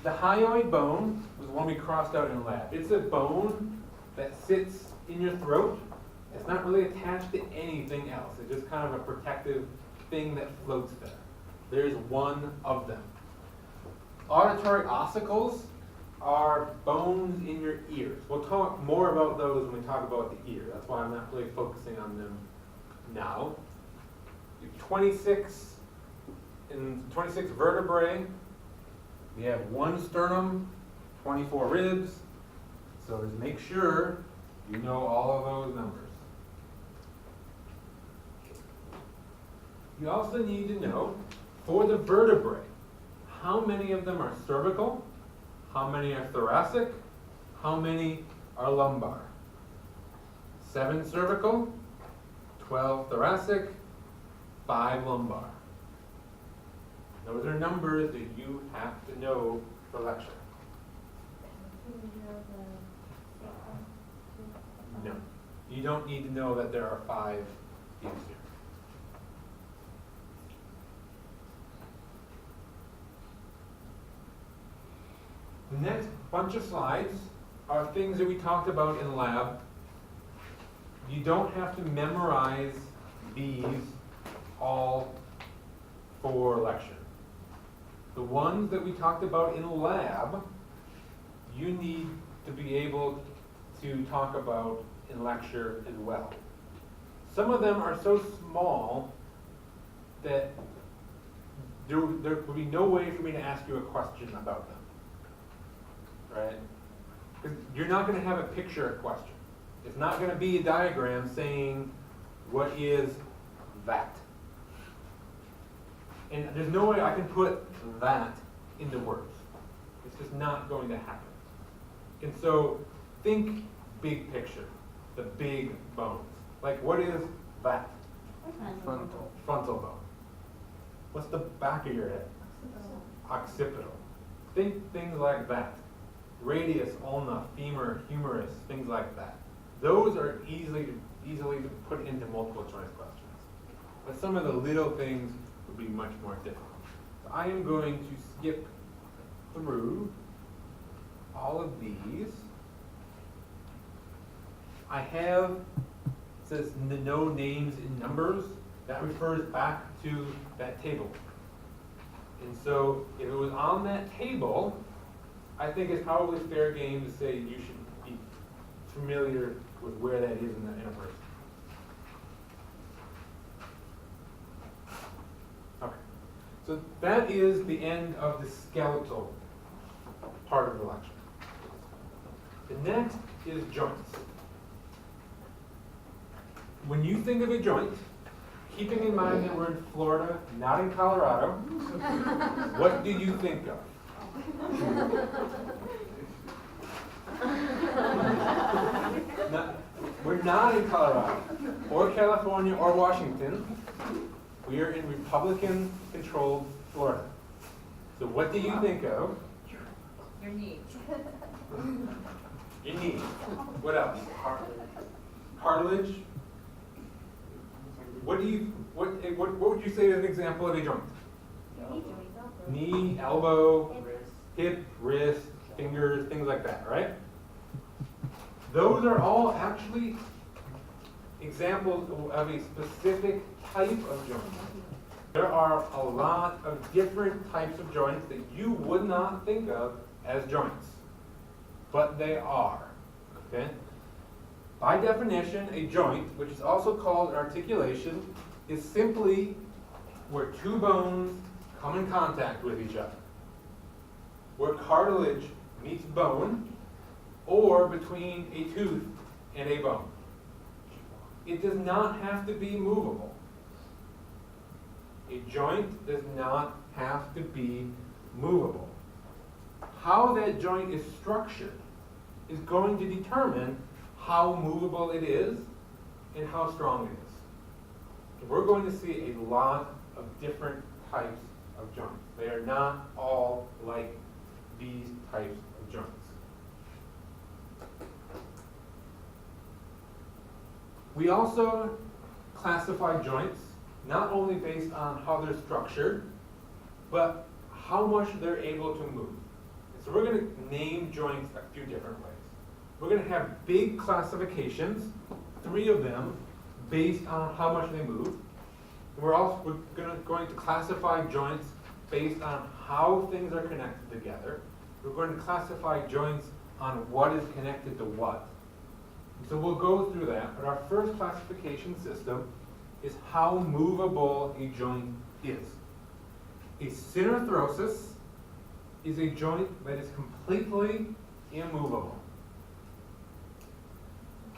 The hyoid bone was the one we crossed out in lab. It's a bone that sits in your throat. It's not really attached to anything else. It's just kind of a protective thing that floats there. There's one of them. Auditory ossicles are bones in your ears. We'll talk more about those when we talk about the ear. That's why I'm not really focusing on them now. You have 26 vertebrae. We have one sternum, 24 ribs. So just make sure you know all of those numbers. You also need to know, for the vertebrae, how many of them are cervical, how many are thoracic, how many are lumbar. 7 cervical, 12 thoracic, 5 lumbar. Those are numbers that you have to know for lecture. No, you don't need to know that there are 5 views here. The next bunch of slides are things that we talked about in lab. You don't have to memorize these all for lecture. The ones that we talked about in lab, you need to be able to talk about in lecture as well. Some of them are so small that there would be no way for me to ask you a question about them. Right? Because you're not going to have a picture question. It's not going to be a diagram saying, what is that? And there's no way I can put that into words. It's just not going to happen. And so think big picture, the big bones. Like, what is that? Frontal. Frontal bone. What's the back of your head? Occipital. Think things like that. Radius, ulna, femur, humerus, things like that. Those are easily to put into multiple choice questions. But some of the little things would be much more difficult. So I am going to skip through all of these. I have, it says no names in numbers. That refers back to that table. And so if it was on that table, I think it's probably fair game to say you should be familiar with where that is in a person. Okay, so that is the end of the skeletal part of the lecture. The next is joints. When you think of a joint, keeping in mind that we're in Florida, not in Colorado, what do you think of? We're not in Colorado, or California, or Washington. We are in Republican-controlled Florida. So what do you think of? Your knee. Your knee. What else? Cartilage. What would you say is an example of a joint? Knee, elbow, hip, wrist, fingers, things like that, right? Those are all actually examples of a specific type of joint. There are a lot of different types of joints that you would not think of as joints, but they are, okay? By definition, a joint, which is also called articulation, is simply where two bones come in contact with each other, where cartilage meets bone, or between a tooth and a bone. It does not have to be movable. A joint does not have to be movable. How that joint is structured is going to determine how movable it is and how strong it is. And we're going to see a lot of different types of joints. They are not all like these types of joints. We also classify joints not only based on how they're structured, but how much they're able to move. So we're going to name joints a few different ways. We're going to have big classifications, 3 of them, based on how much they move. And we're going to classify joints based on how things are connected together. We're going to classify joints on what is connected to what. And so we'll go through that, but our first classification system is how movable a joint is. A synarthrosis is a joint that is completely immovable.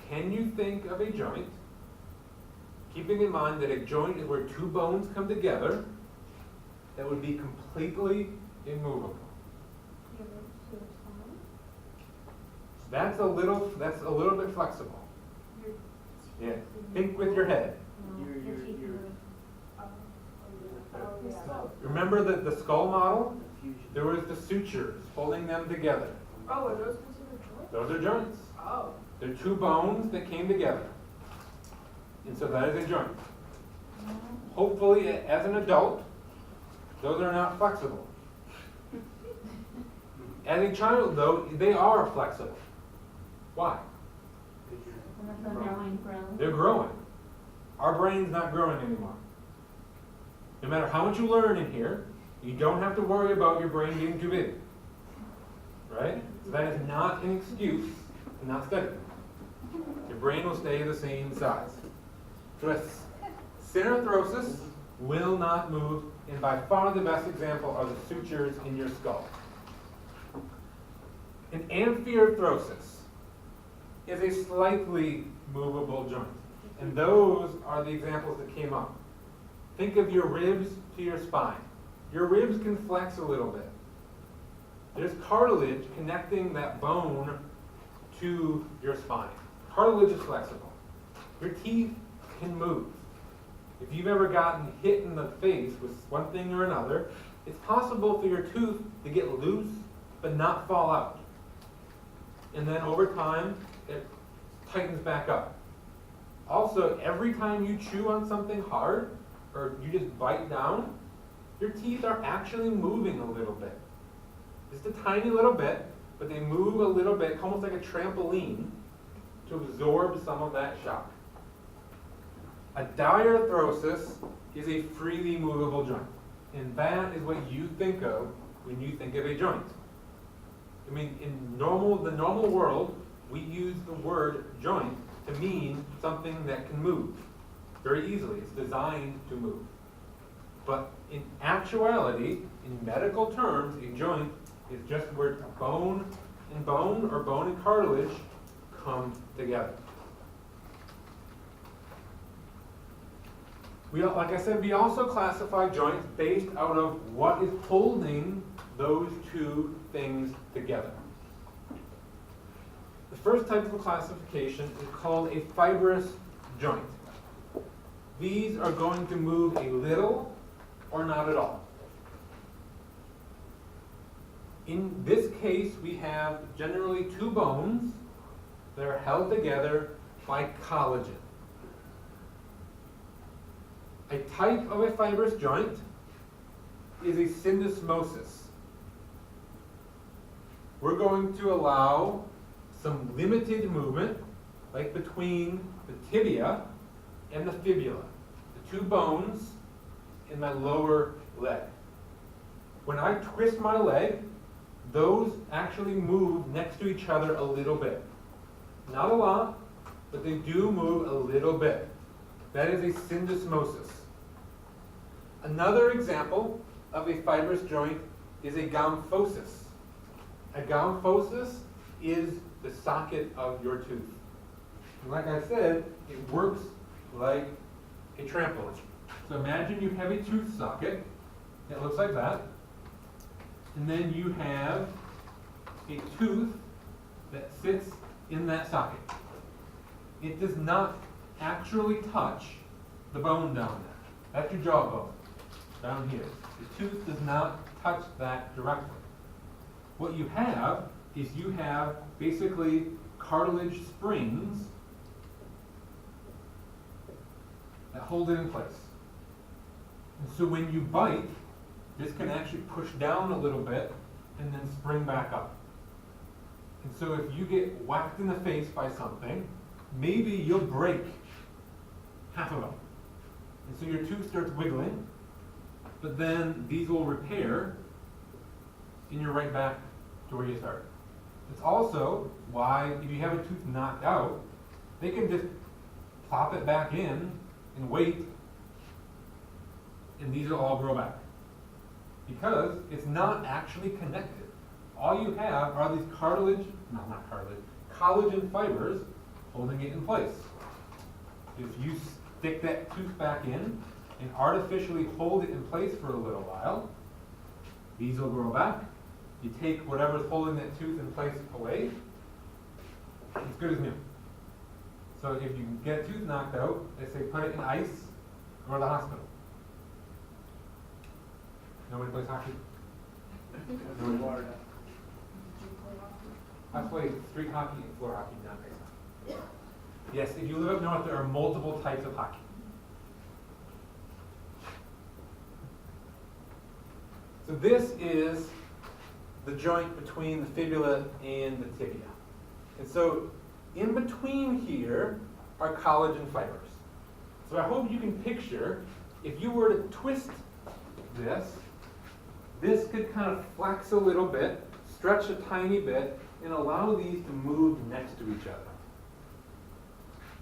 Can you think of a joint, keeping in mind that a joint is where 2 bones come together, that would be completely immovable? That's a little bit flexible. Yeah. Think with your head. Remember the skull model? There was the sutures holding them together. Oh, are those considered joints? Those are joints. Oh. They're 2 bones that came together. And so that is a joint. Hopefully, as an adult, those are not flexible. As a child, though, they are flexible. Why? They're growing. Our brain's not growing anymore. No matter how much you learn in here, you don't have to worry about your brain getting too big. Right? So that is not an excuse to not study. Your brain will stay the same size. So a synarthrosis will not move, and by far the best example are the sutures in your skull. An amphiarthrosis is a slightly movable joint, and those are the examples that came up. Think of your ribs to your spine. Your ribs can flex a little bit. There's cartilage connecting that bone to your spine. Cartilage is flexible. Your teeth can move. If you've ever gotten hit in the face with one thing or another, it's possible for your tooth to get loose but not fall out. And then over time, it tightens back up. Also, every time you chew on something hard, or you just bite down, your teeth are actually moving a little bit. Just a tiny little bit, but they move a little bit, almost like a trampoline, to absorb some of that shock. A diarthrosis is a freely movable joint, and that is what you think of when you think of a joint. I mean, in the normal world, we use the word joint to mean something that can move very easily. It's designed to move. But in actuality, in medical terms, a joint is just where bone and bone or bone and cartilage come together. Like I said, we also classify joints based out of what is holding those 2 things together. The first type of classification is called a fibrous joint. These are going to move a little or not at all. In this case, we have generally 2 bones that are held together by collagen. A type of a fibrous joint is a syndesmosis. We're going to allow some limited movement, like between the tibia and the fibula, the 2 bones in my lower leg. When I twist my leg, those actually move next to each other a little bit. Not a lot, but they do move a little bit. That is a syndesmosis. Another example of a fibrous joint is a gomphosis. A gomphosis is the socket of your tooth. And like I said, it works like a trampoline. So imagine you have a tooth socket that looks like that, and then you have a tooth that sits in that socket. It does not actually touch the bone down there. That's your jawbone, down here. The tooth does not touch that directly. What you have is you have basically cartilage springs that hold it in place. And so when you bite, this can actually push down a little bit and then spring back up. And so if you get whacked in the face by something, maybe you'll break half of them. And so your tooth starts wiggling, but then these will repair and you're right back to where you started. It's also why if you have a tooth knocked out, they can just plop it back in and wait, and these will all grow back. Because it's not actually connected. All you have are these collagen fibers holding it in place. If you stick that tooth back in and artificially hold it in place for a little while, these will grow back. You take whatever's holding that tooth in place away, it's good as new. So if you get a tooth knocked out, they say put it in ice, go to the hospital. Nobody plays hockey? Water. I play street hockey and floor hockey, not ice hockey. Yes, if you live up north, there are multiple types of hockey. So this is the joint between the fibula and the tibia. And so in between here are collagen fibers. So I hope you can picture, if you were to twist this could kind of flex a little bit, stretch a tiny bit, and allow these to move next to each other.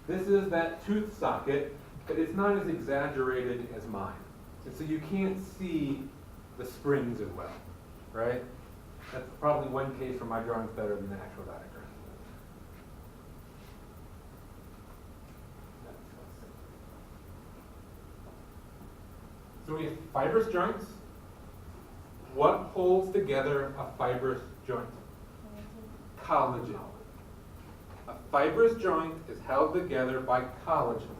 This is that tooth socket, but it's not as exaggerated as mine. And so you can't see the springs as well, right? That's probably one case where my drawing's better than the actual diagram. So we have fibrous joints. What holds together a fibrous joint? Collagen. A fibrous joint is held together by collagen.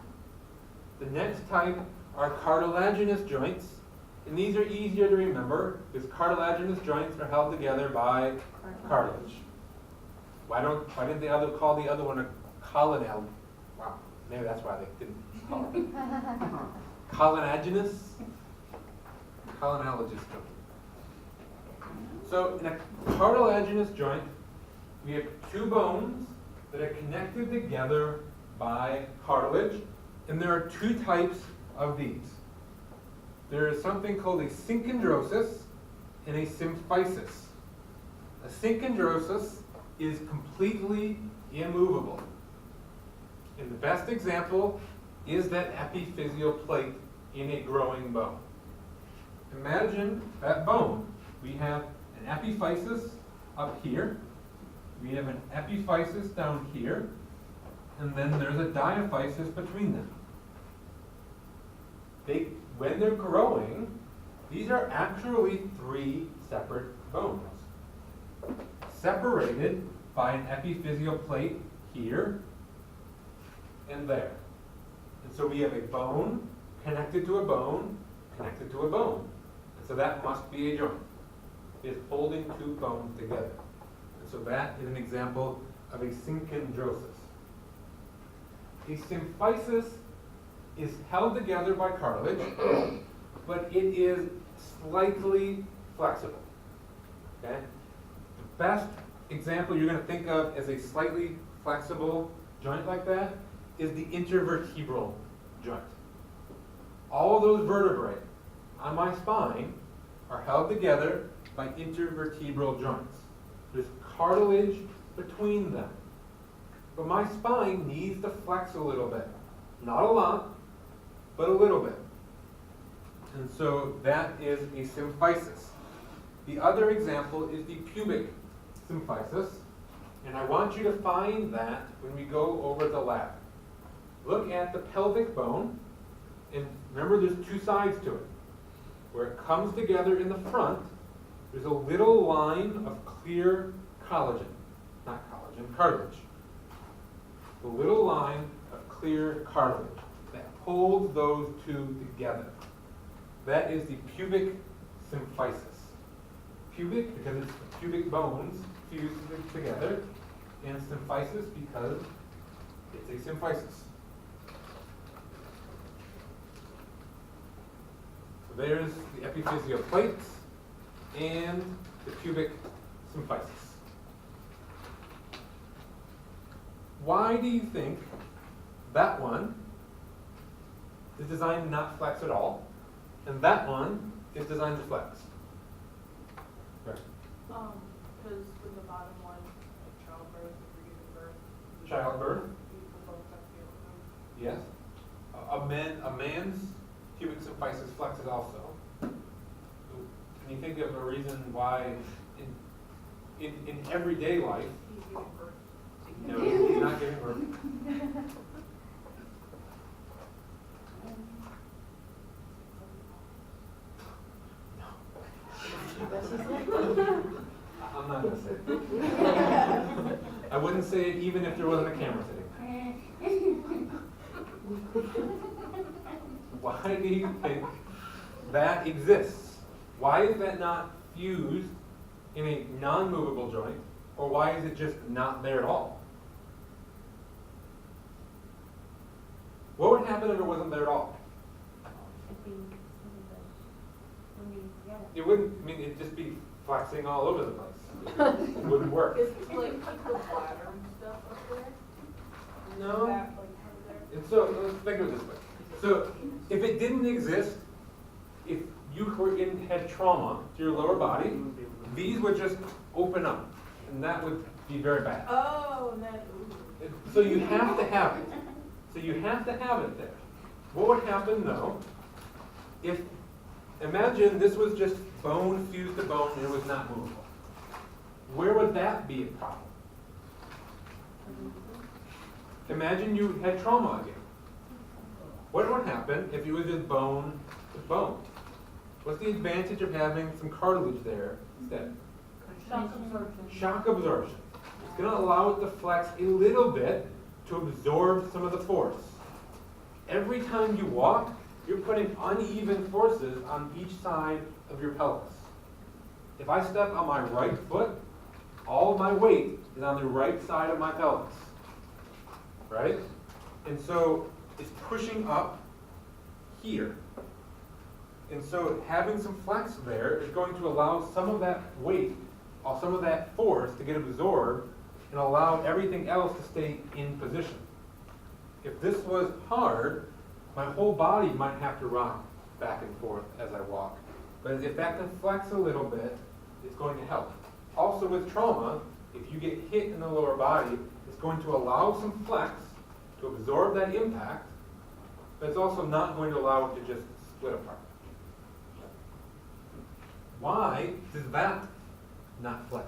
The next type are cartilaginous joints, and these are easier to remember because cartilaginous joints are held together by cartilage. Why didn't they call the other one a colonel? Wow, maybe that's why they didn't call it. Collagenous? Colonelogous joint. So in a cartilaginous joint, we have two bones that are connected together by cartilage, and there are two types of these. There is something called a synchondrosis and a symphysis. A synchondrosis is completely immovable. And the best example is that epiphyseal plate in a growing bone. Imagine that bone. We have an epiphysis up here, we have an epiphysis down here, and then there's a diaphysis between them. When they're growing, these are actually three separate bones, separated by an epiphyseal plate here and there. And so we have a bone connected to a bone, connected to a bone. And so that must be a joint. It's holding two bones together. And so that is an example of a synchondrosis. A symphysis is held together by cartilage, but it is slightly flexible. Okay? The best example you're going to think of as a slightly flexible joint like that is the intervertebral joint. All of those vertebrae on my spine are held together by intervertebral joints. There's cartilage between them. But my spine needs to flex a little bit. Not a lot, but a little bit. And so that is a symphysis. The other example is the pubic symphysis. And I want you to find that when we go over the lab. Look at the pelvic bone, and remember there's two sides to it. Where it comes together in the front, there's a little line of clear cartilage. The little line of clear cartilage that holds those two together. That is the pubic symphysis. Pubic because it's the pubic bones fused together, and symphysis because it's a symphysis. there's the epiphyseal plates and the pubic symphysis. Why do you think that one is designed to not flex at all, and that one is designed to flex? Right. Because with the bottom one, like childbirth, if you're giving birth. Childbirth? You both have to be able to move. Yes. A man's pubic symphysis flexes also. Can you think of a reason why in everyday life? He's giving birth. No, he's not giving birth. I'm not gonna say it. I wouldn't say it even if there wasn't a camera sitting there. Why do you think that exists? Why is that not fused in a non-movable joint, or why is it just not there at all? What would happen if it wasn't there at all? It wouldn't, I mean, it'd just be flexing all over the place. It wouldn't work. Is it like keep the bladder and stuff up there? No. That, like, over there? And so, let's think of it this way. So, if it didn't exist, if you had trauma to your lower body, these would just open up, and that would be very bad. Oh, and then, ooh. So you have to have it. So you have to have it there. What would happen though, if, imagine this was just bone fused to bone and it was not movable. Where would that be a problem? Imagine you had trauma again. What would happen if it was just bone to bone? What's the advantage of having some cartilage there instead? Shock absorption. Shock absorption. It's going to allow it to flex a little bit to absorb some of the force. Every time you walk, you're putting uneven forces on each side of your pelvis. If I step on my right foot, all of my weight is on the right side of my pelvis. Right? And so it's pushing up here. And so having some flex there is going to allow some of that weight, or some of that force to get absorbed and allow everything else to stay in position. If this was hard, my whole body might have to rock back and forth as I walk. But if that can flex a little bit, it's going to help. Also with trauma, if you get hit in the lower body, it's going to allow some flex to absorb that impact, but it's also not going to allow it to just split apart. Why does that not flex?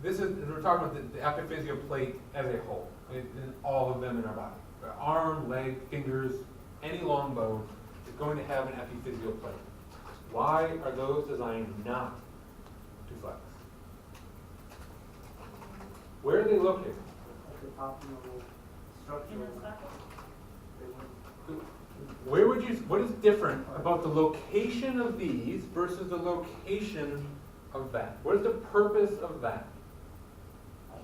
This is, we're talking about the epiphyseal plate as a whole, in all of them in our body. Our arm, leg, fingers, any long bone is going to have an epiphyseal plate. Why are those designed not to flex? Where are they located? At the top of the structure. In the socket? Where would you, what is different about the location of these versus the location of that? What is the purpose of that?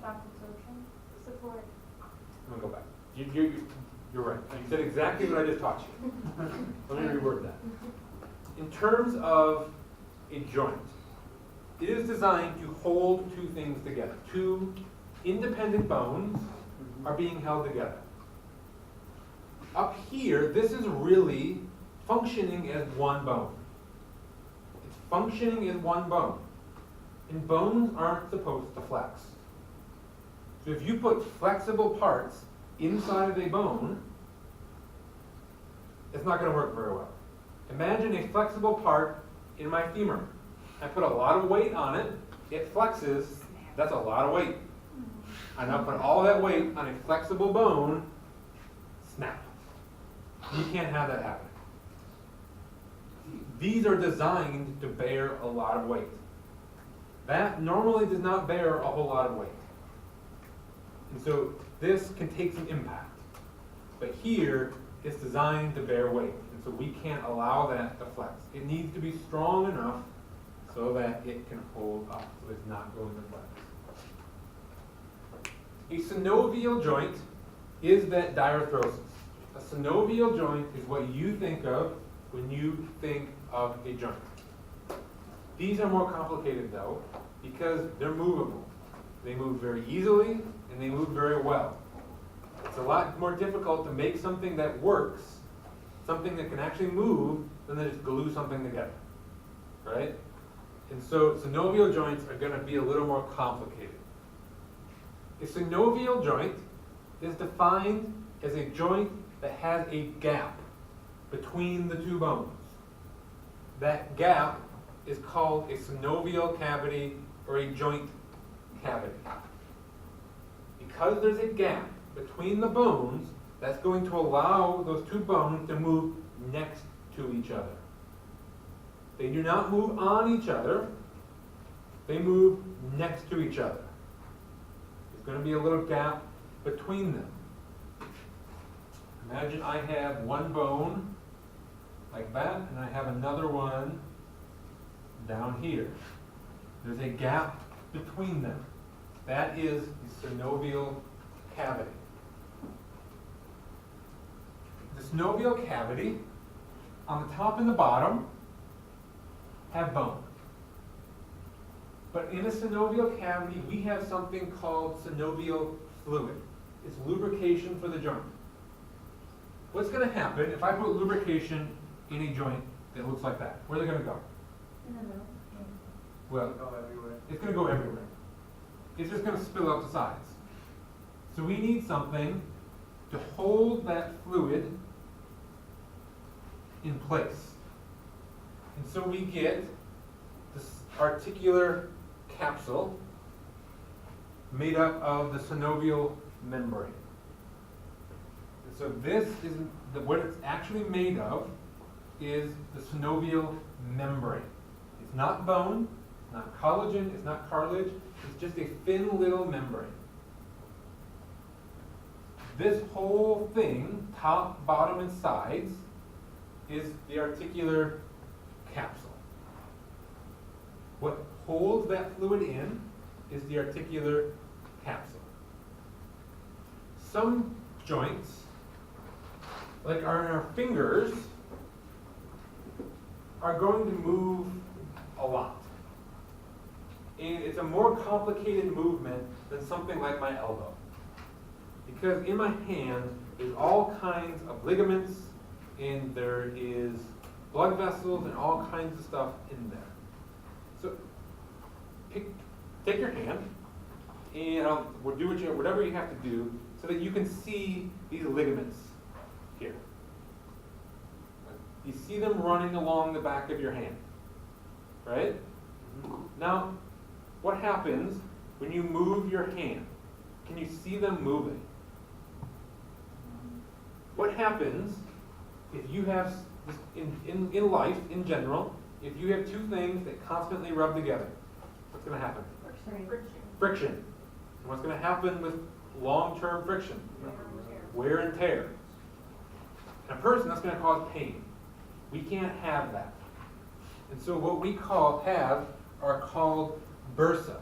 Shock absorption, support. I'm gonna go back. You're right. You said exactly what I just taught you. Let me reword that. In terms of a joint, it is designed to hold two things together. Two independent bones are being held together. Up here, this is really functioning as one bone. It's functioning as one bone. And bones aren't supposed to flex. So if you put flexible parts inside of a bone, it's not going to work very well. Imagine a flexible part in my femur. I put a lot of weight on it, it flexes, that's a lot of weight. I now put all that weight on a flexible bone, snap. You can't have that happen. These are designed to bear a lot of weight. That normally does not bear a whole lot of weight. And so this can take some impact. But here, it's designed to bear weight. And so we can't allow that to flex. It needs to be strong enough so that it can hold up, so it's not going to flex. A synovial joint is that diarthrosis. A synovial joint is what you think of when you think of a joint. These are more complicated though, because they're movable. They move very easily and they move very well. It's a lot more difficult to make something that works, something that can actually move, than to just glue something together, right? And so synovial joints are going to be a little more complicated. A synovial joint is defined as a joint that has a gap between the two bones. That gap is called a synovial cavity or a joint cavity. Because there's a gap between the bones, that's going to allow those two bones to move next to each other. They do not move on each other, they move next to each other. There's going to be a little gap between them. Imagine I have one bone like that, and I have another one down here. There's a gap between them. That is the synovial cavity. The synovial cavity, on the top and the bottom, have bone. But in a synovial cavity, we have something called synovial fluid. It's lubrication for the joint. What's going to happen if I put lubrication in a joint that looks like that? Where are they going to go? In the middle. Well, Go everywhere. it's going to go everywhere. It's just going to spill out the sides. So we need something to hold that fluid in place. And so we get this articular capsule made up of the synovial membrane. And so this is what it's actually made of is the synovial membrane. It's not bone, it's not collagen, it's not cartilage, it's just a thin little membrane. This whole thing, top, bottom, and sides, is the articular capsule. What holds that fluid in is the articular capsule. Some joints, like our fingers, are going to move a lot. And it's a more complicated movement than something like my elbow. Because in my hand, there's all kinds of ligaments, and there is blood vessels and all kinds of stuff in there. So take your hand, and we'll do whatever you have to do so that you can see these ligaments here. You see them running along the back of your hand, right? Now, what happens when you move your hand? Can you see them moving? What happens if you have, in life, in general, if you have two things that constantly rub together? What's going to happen? Friction. And what's going to happen with long-term friction? Wear and tear. In a person, that's going to cause pain. We can't have that. And so what we are called bursa.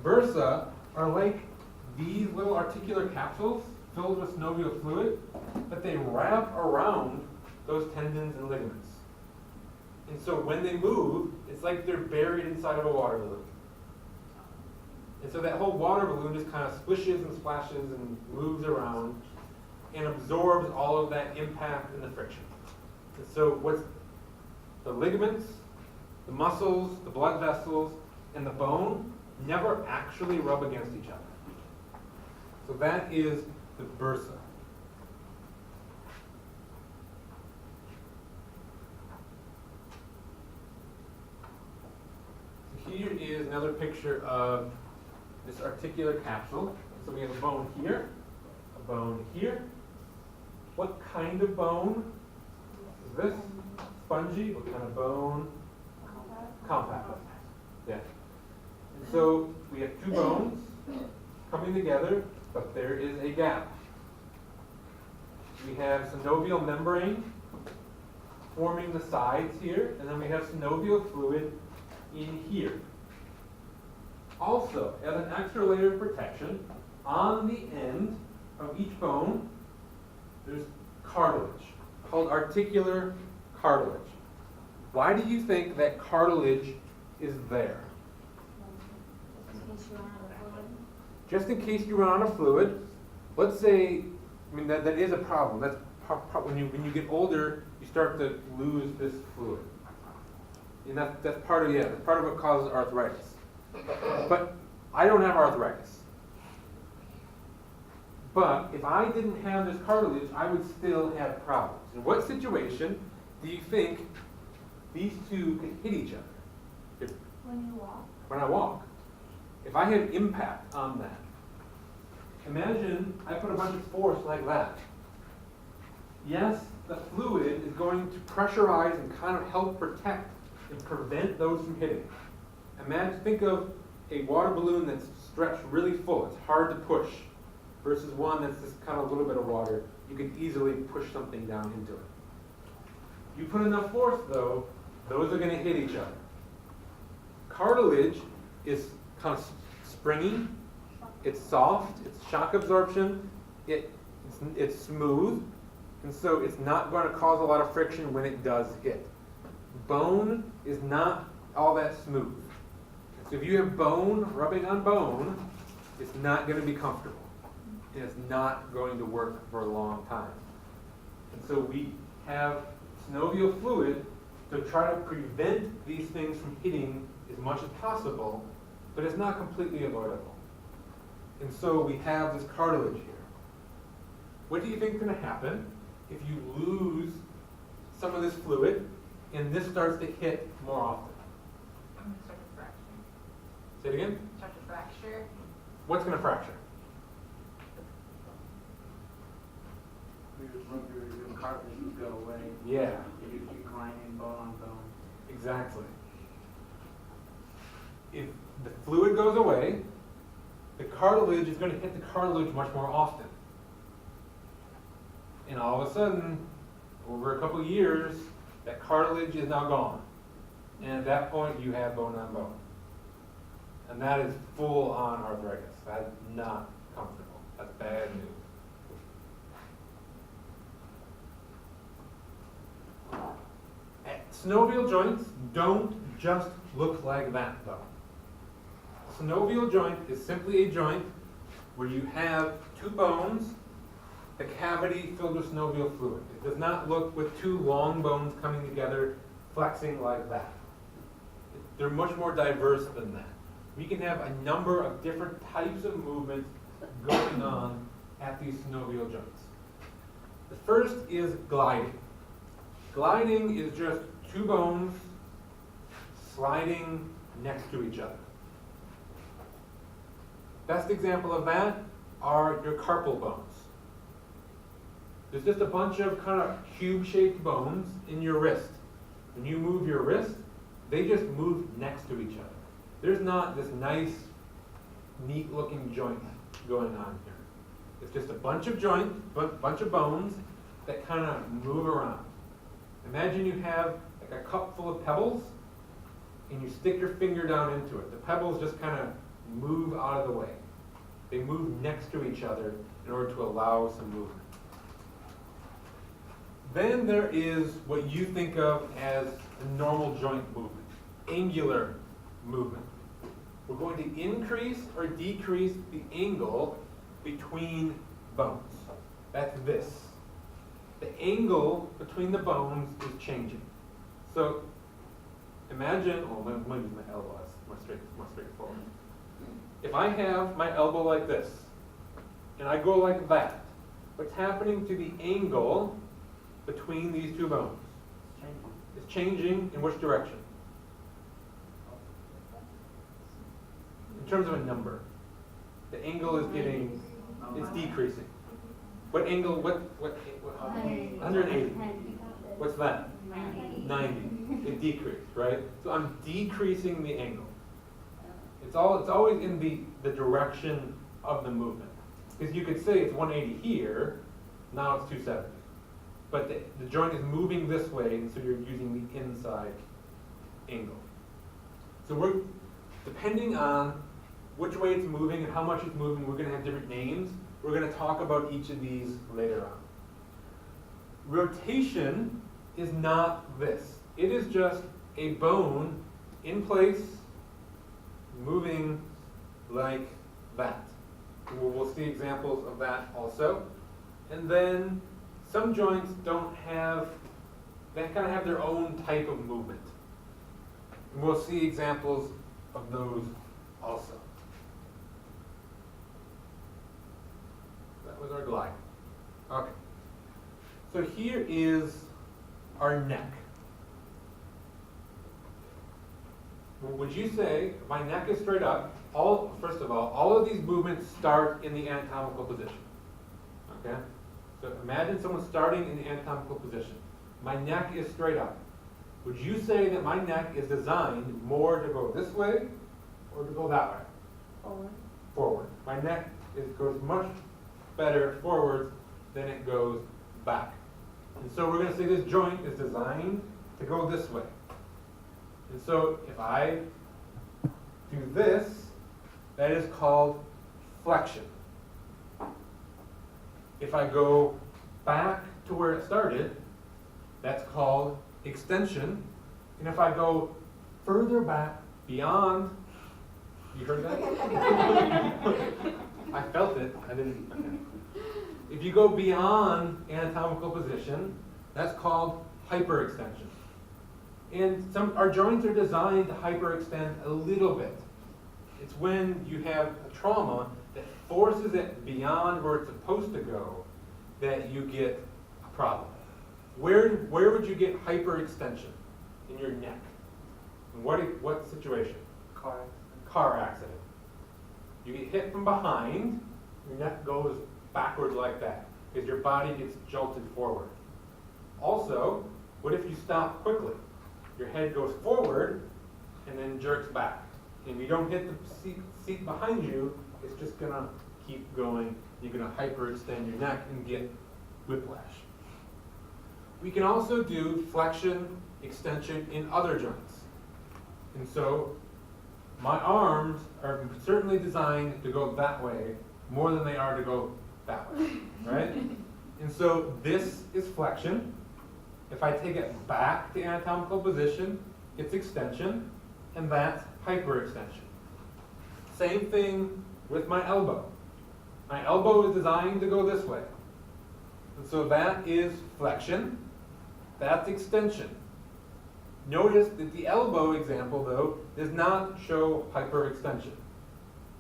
Bursa are like these little articular capsules filled with synovial fluid, but they wrap around those tendons and ligaments. And so when they move, it's like they're buried inside of a water balloon. And so that whole water balloon just kind of swishes and splashes and moves around and absorbs all of that impact and the friction. And so what's the ligaments, the muscles, the blood vessels, and the bone never actually rub against each other. So that is the bursa. So here is another picture of this articular capsule. So we have a bone here, a bone here. What kind of bone is this? Spongy? What kind of bone? Compact. Yeah. And so we have two bones coming together, but there is a gap. We have synovial membrane forming the sides here, and then we have synovial fluid in here. Also, as an extra layer of protection, on the end of each bone, there's cartilage, called articular cartilage. Why do you think that cartilage is there? Just in case you run out of fluid. Let's say, I mean, that is a problem. That's when you get older, you start to lose this fluid. And that's part of what causes arthritis. But I don't have arthritis. But if I didn't have this cartilage, I would still have problems. In what situation do you think these two could hit each other? When you walk. When I walk. If I have impact on that, imagine I put a bunch of force like that. Yes, the fluid is going to pressurize and kind of help protect and prevent those from hitting. Think of a water balloon that's stretched really full. It's hard to push versus one that's just kind of a little bit of water. You can easily push something down into it. You put enough force though, those are going to hit each other. Cartilage is kind of springy, it's soft, it's shock absorption, it's smooth, and so it's not going to cause a lot of friction when it does hit. Bone is not all that smooth. So if you have bone rubbing on bone, it's not going to be comfortable. And it's not going to work for a long time. And so we have synovial fluid to try to prevent these things from hitting as much as possible, but it's not completely avoidable. And so we have this cartilage here. What do you think is going to happen if you lose some of this fluid and this starts to hit more often? I'm gonna start to fracture. Say it again? Start to fracture. What's going to fracture? Your cartilage will go away. Yeah, You keep grinding bone on bone. exactly. If the fluid goes away, the cartilage is going to hit the cartilage much more often. And all of a sudden, over a couple of years, that cartilage is now gone. And at that point, you have bone on bone. And that is full on arthritis. That's not comfortable. That's bad news. Synovial joints don't just look like that, though. Synovial joint is simply a joint where you have two bones, the cavity filled with synovial fluid. It does not look with two long bones coming together, flexing like that. They're much more diverse than that. We can have a number of different types of movements going on at these synovial joints. The first is gliding. Gliding is just two bones sliding next to each other. Best example of that are your carpal bones. There's just a bunch of kind of cube-shaped bones in your wrist. When you move your wrist, they just move next to each other. There's not this nice, neat-looking joint going on here. It's just a bunch of bunch of bones that kind of move around. Imagine you have like a cup full of pebbles, and you stick your finger down into it. The pebbles just kind of move out of the way. They move next to each other in order to allow some movement. Then there is what you think of as the normal joint movement, angular movement. We're going to increase or decrease the angle between bones. That's this. The angle between the bones is changing. So imagine, let me use my elbow, that's more straightforward. If I have my elbow like this, and I go like that, what's happening to the angle between these two bones? It's changing in which direction? In terms of a number. The angle is getting, it's decreasing. What angle, what 180. What's that? 90. It decreased, right? So I'm decreasing the angle. It's always in the direction of the movement. Because you could say it's 180 here, now it's 270. But the joint is moving this way, and so you're using the inside angle. So depending on which way it's moving and how much it's moving, we're going to have different names We're going to talk about each of these later on. Rotation is not this. It is just a bone in place, moving like that. We'll see examples of that also. And then some joints don't have, they kind of have their own type of movement. And we'll see examples of those also. That was our glide. Okay. So here is our neck. Would you say, if my neck is straight up, first of all of these movements start in the anatomical position. Okay? So imagine someone starting in the anatomical position. My neck is straight up. Would you say that my neck is designed more to go this way or to go that way? Forward. Forward. My neck goes much better forwards than it goes back. And so we're going to say this joint is designed to go this way. And so if I do this, that is called flexion. If I go back to where it started, that's called extension. And if I go further back beyond, you heard that? I felt it, I didn't. Okay. If you go beyond anatomical position, that's called hyperextension. And our joints are designed to hyperextend a little bit. It's when you have a trauma that forces it beyond where it's supposed to go that you get a problem. Where would you get hyperextension? In your neck. In what situation? Car accident. You get hit from behind, your neck goes backwards like that because your body gets jolted forward. Also, what if you stop quickly? Your head goes forward and then jerks back. And you don't hit the seat behind you, it's just going to keep going. You're going to hyperextend your neck and get whiplash. We can also do flexion, extension in other joints. And so my arms are certainly designed to go that way more than they are to go that way, right? And so this is flexion. If I take it back to anatomical position, it's extension, and that's hyperextension. Same thing with my elbow. My elbow is designed to go this way. And so that is flexion, that's extension. Notice that the elbow example, though, does not show hyperextension.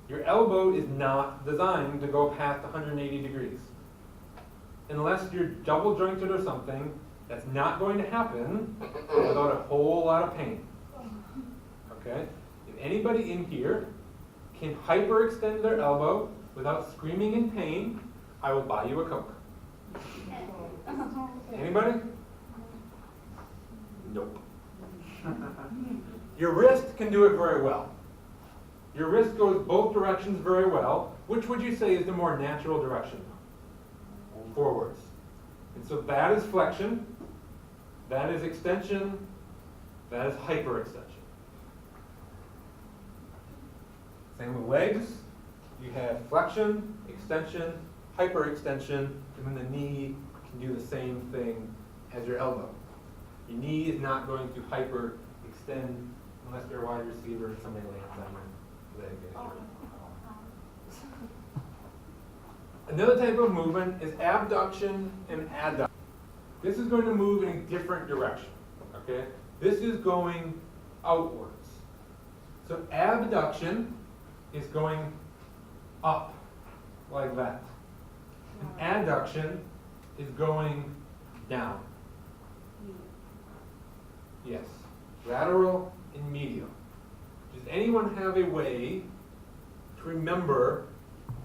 Your elbow is not designed to go past 180 degrees. Unless you're double jointed or something, that's not going to happen without a whole lot of pain. Okay? If anybody in here can hyperextend their elbow without screaming in pain, I will buy you a Coke. Anybody? Nope. Your wrist can do it very well. Your wrist goes both directions very well. Which would you say is the more natural direction? Forwards. And so that is flexion, that is extension, that is hyperextension. Same with legs. You have flexion, extension, hyperextension, and then the knee can do the same thing as your elbow. Your knee is not going to hyperextend unless you're a wide receiver and somebody lands on your leg. Another type of movement is abduction and adduction. This is going to move in a different direction. Okay? This is going outwards. So abduction is going up like that. And adduction is going down. Yes. Lateral and medial. Does anyone have a way to remember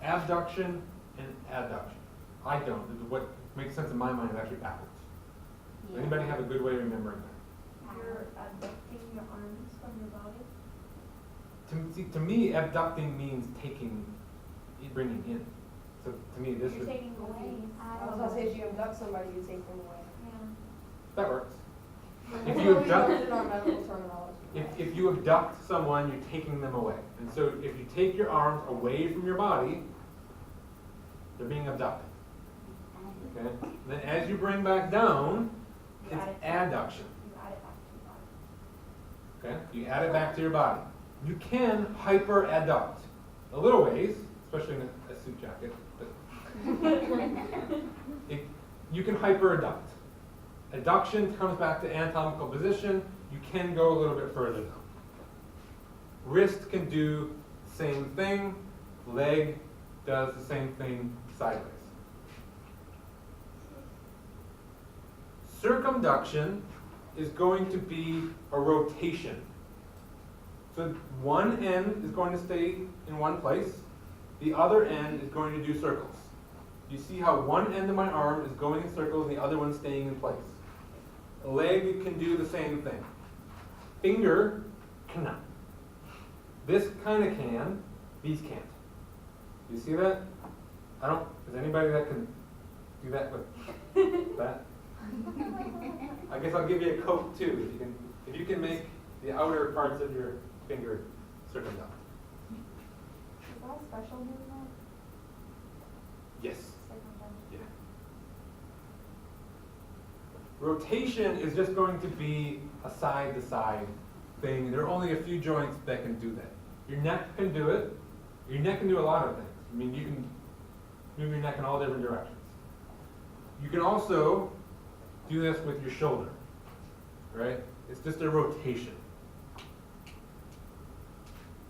abduction and adduction? I don't. This is what makes sense in my mind is actually backwards. Does anybody have a good way of remembering that? You're abducting your arms from your body. To me, abducting means bringing in. So to me, this You're is, taking away. I was gonna say, if you abduct somebody, you take them away. that works. If you abduct, In our medical terminology. if you abduct someone, you're taking them away. And so if you take your arms away from your body, They're being abducted. Okay? Then as you bring back down, it's adduction. Okay? You add it back to your body. You can hyper-adduct. A little ways, especially in a suit jacket. But you can hyper-adduct. Adduction comes back to anatomical position. You can go a little bit further down. Wrist can do the same thing. Leg does the same thing sideways. Circumduction is going to be a rotation. So one end is going to stay in one place. The other end is going to do circles. You see how one end of my arm is going in circles and the other one staying in place. A leg can do the same thing. Finger cannot. This kind of can, these can't. You see that? Is anybody that can do that with that? I guess I'll give you a coat too. If you can make the outer parts of your finger circumduct. Is that a special movement? Yes. Circumvention. Yeah. Rotation is just going to be a side-to-side thing. There are only a few joints that can do that. Your neck can do it. Your neck can do a lot of things. I mean, you can move your neck in all different directions. You can also do this with your shoulder, right? It's just a rotation.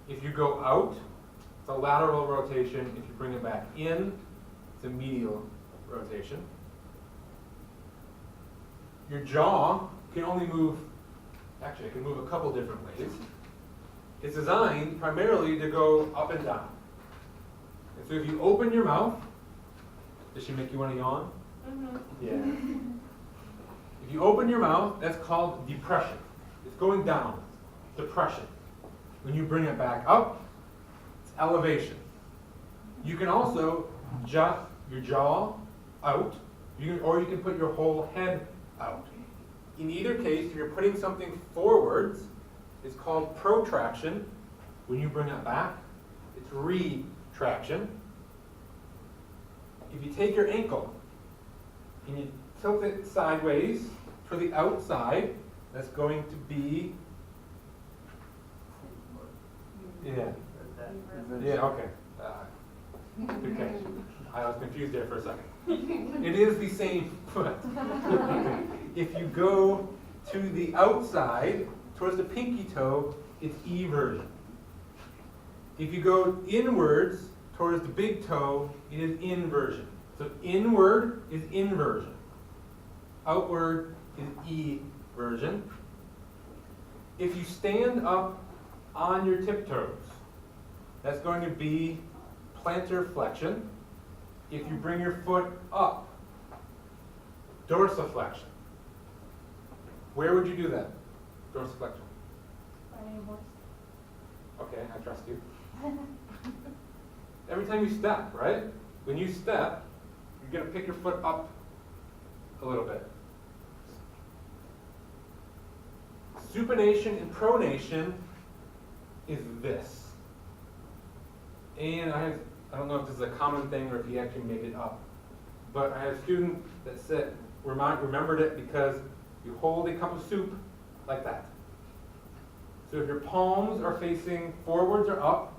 If you go out, it's a lateral rotation. If you bring it back in, it's a medial rotation. Your jaw can only move, actually it can move a couple different ways. It's designed primarily to go up and down. And so if you open your mouth, does she make you want to yawn? Mm-hmm. Yeah. If you open your mouth, that's called depression. It's going down. Depression. When you bring it back up, it's elevation. You can also jut your jaw out, or you can put your whole head out. In either case, if you're putting something forwards, it's called protraction. When you bring it back, it's retraction. If you take your ankle and you tilt it sideways to the outside, that's going to be, okay. Good catch. I was confused there for a second. It is the same foot. If you go to the outside, towards the pinky toe, it's eversion. If you go inwards, towards the big toe, it is inversion. So inward is inversion. Outward is eversion. If you stand up on your tiptoes, that's going to be plantar flexion. If you bring your foot up, dorsiflexion. Where would you do that? Dorsiflexion. Okay, I trust you. Every time you step, right? When you step, you're going to pick your foot up a little bit. Supination and pronation is this. And I don't know if this is a common thing or if he actually made it up, but I had a student that said, remembered it because you hold a cup of soup like that. So if your palms are facing forwards or up,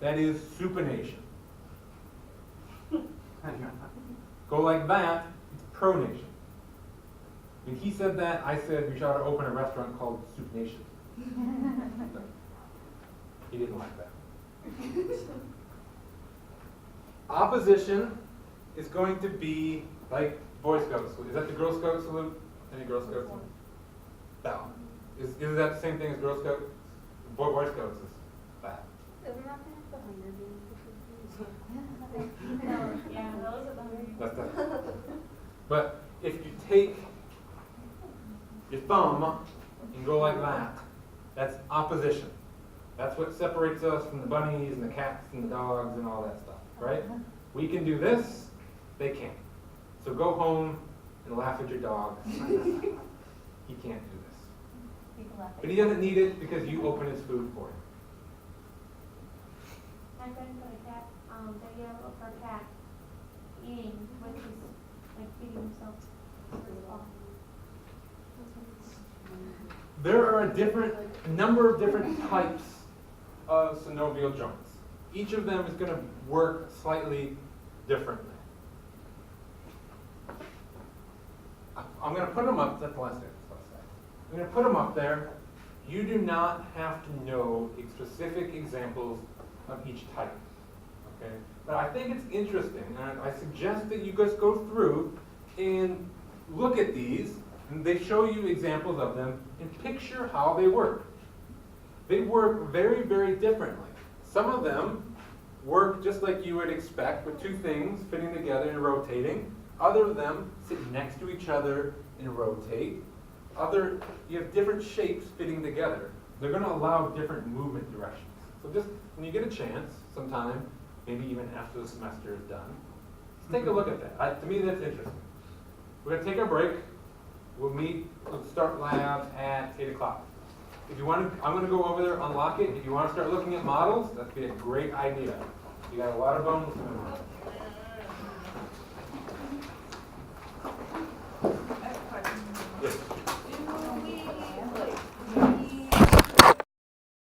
that is supination. Go like that, it's pronation. When he said that, I said we should ought to open a restaurant called Supination. He didn't like that. Opposition is going to be like Boy Scout salute. Is that the Girl Scout salute? Any Girl Scouts? That one. Is that the same thing as Girl Scout? Boy Scouts is that. Isn't that the Hunger Games? Yeah, those are the Hunger That's that. But if you take your thumb and go like that, that's opposition. That's what separates us from the bunnies and the cats and the dogs and all that stuff, right? We can do this, they can't. So go home and laugh at your dog. He can't do this. But he doesn't need it because you open his food for him. My friend got a cat, video of her cat eating, like he's like feeding himself. There are a number of different types of synovial joints. Each of them is going to work slightly differently. I'm going to put them up. That's the last thing I was going to say. I'm going to put them up there. You do not have to know specific examples of each type. Okay? But I think it's interesting, and I suggest that you guys go through and look at these, and they show you examples of them, and picture how they work. They work very, very differently. Some of them work just like you would expect, with two things fitting together and rotating. Other of them sit next to each other and rotate. You have different shapes fitting together. They're going to allow different movement directions. So just when you get a chance, sometime, maybe even after the semester is done, let's take a look at that. To me, that's interesting. We're going to take our break. We'll start labs at 8 o'clock. If you want to, I'm going to go over there, unlock it. If you want to start looking at models, that'd be a great idea. You got a lot of bones to memorize.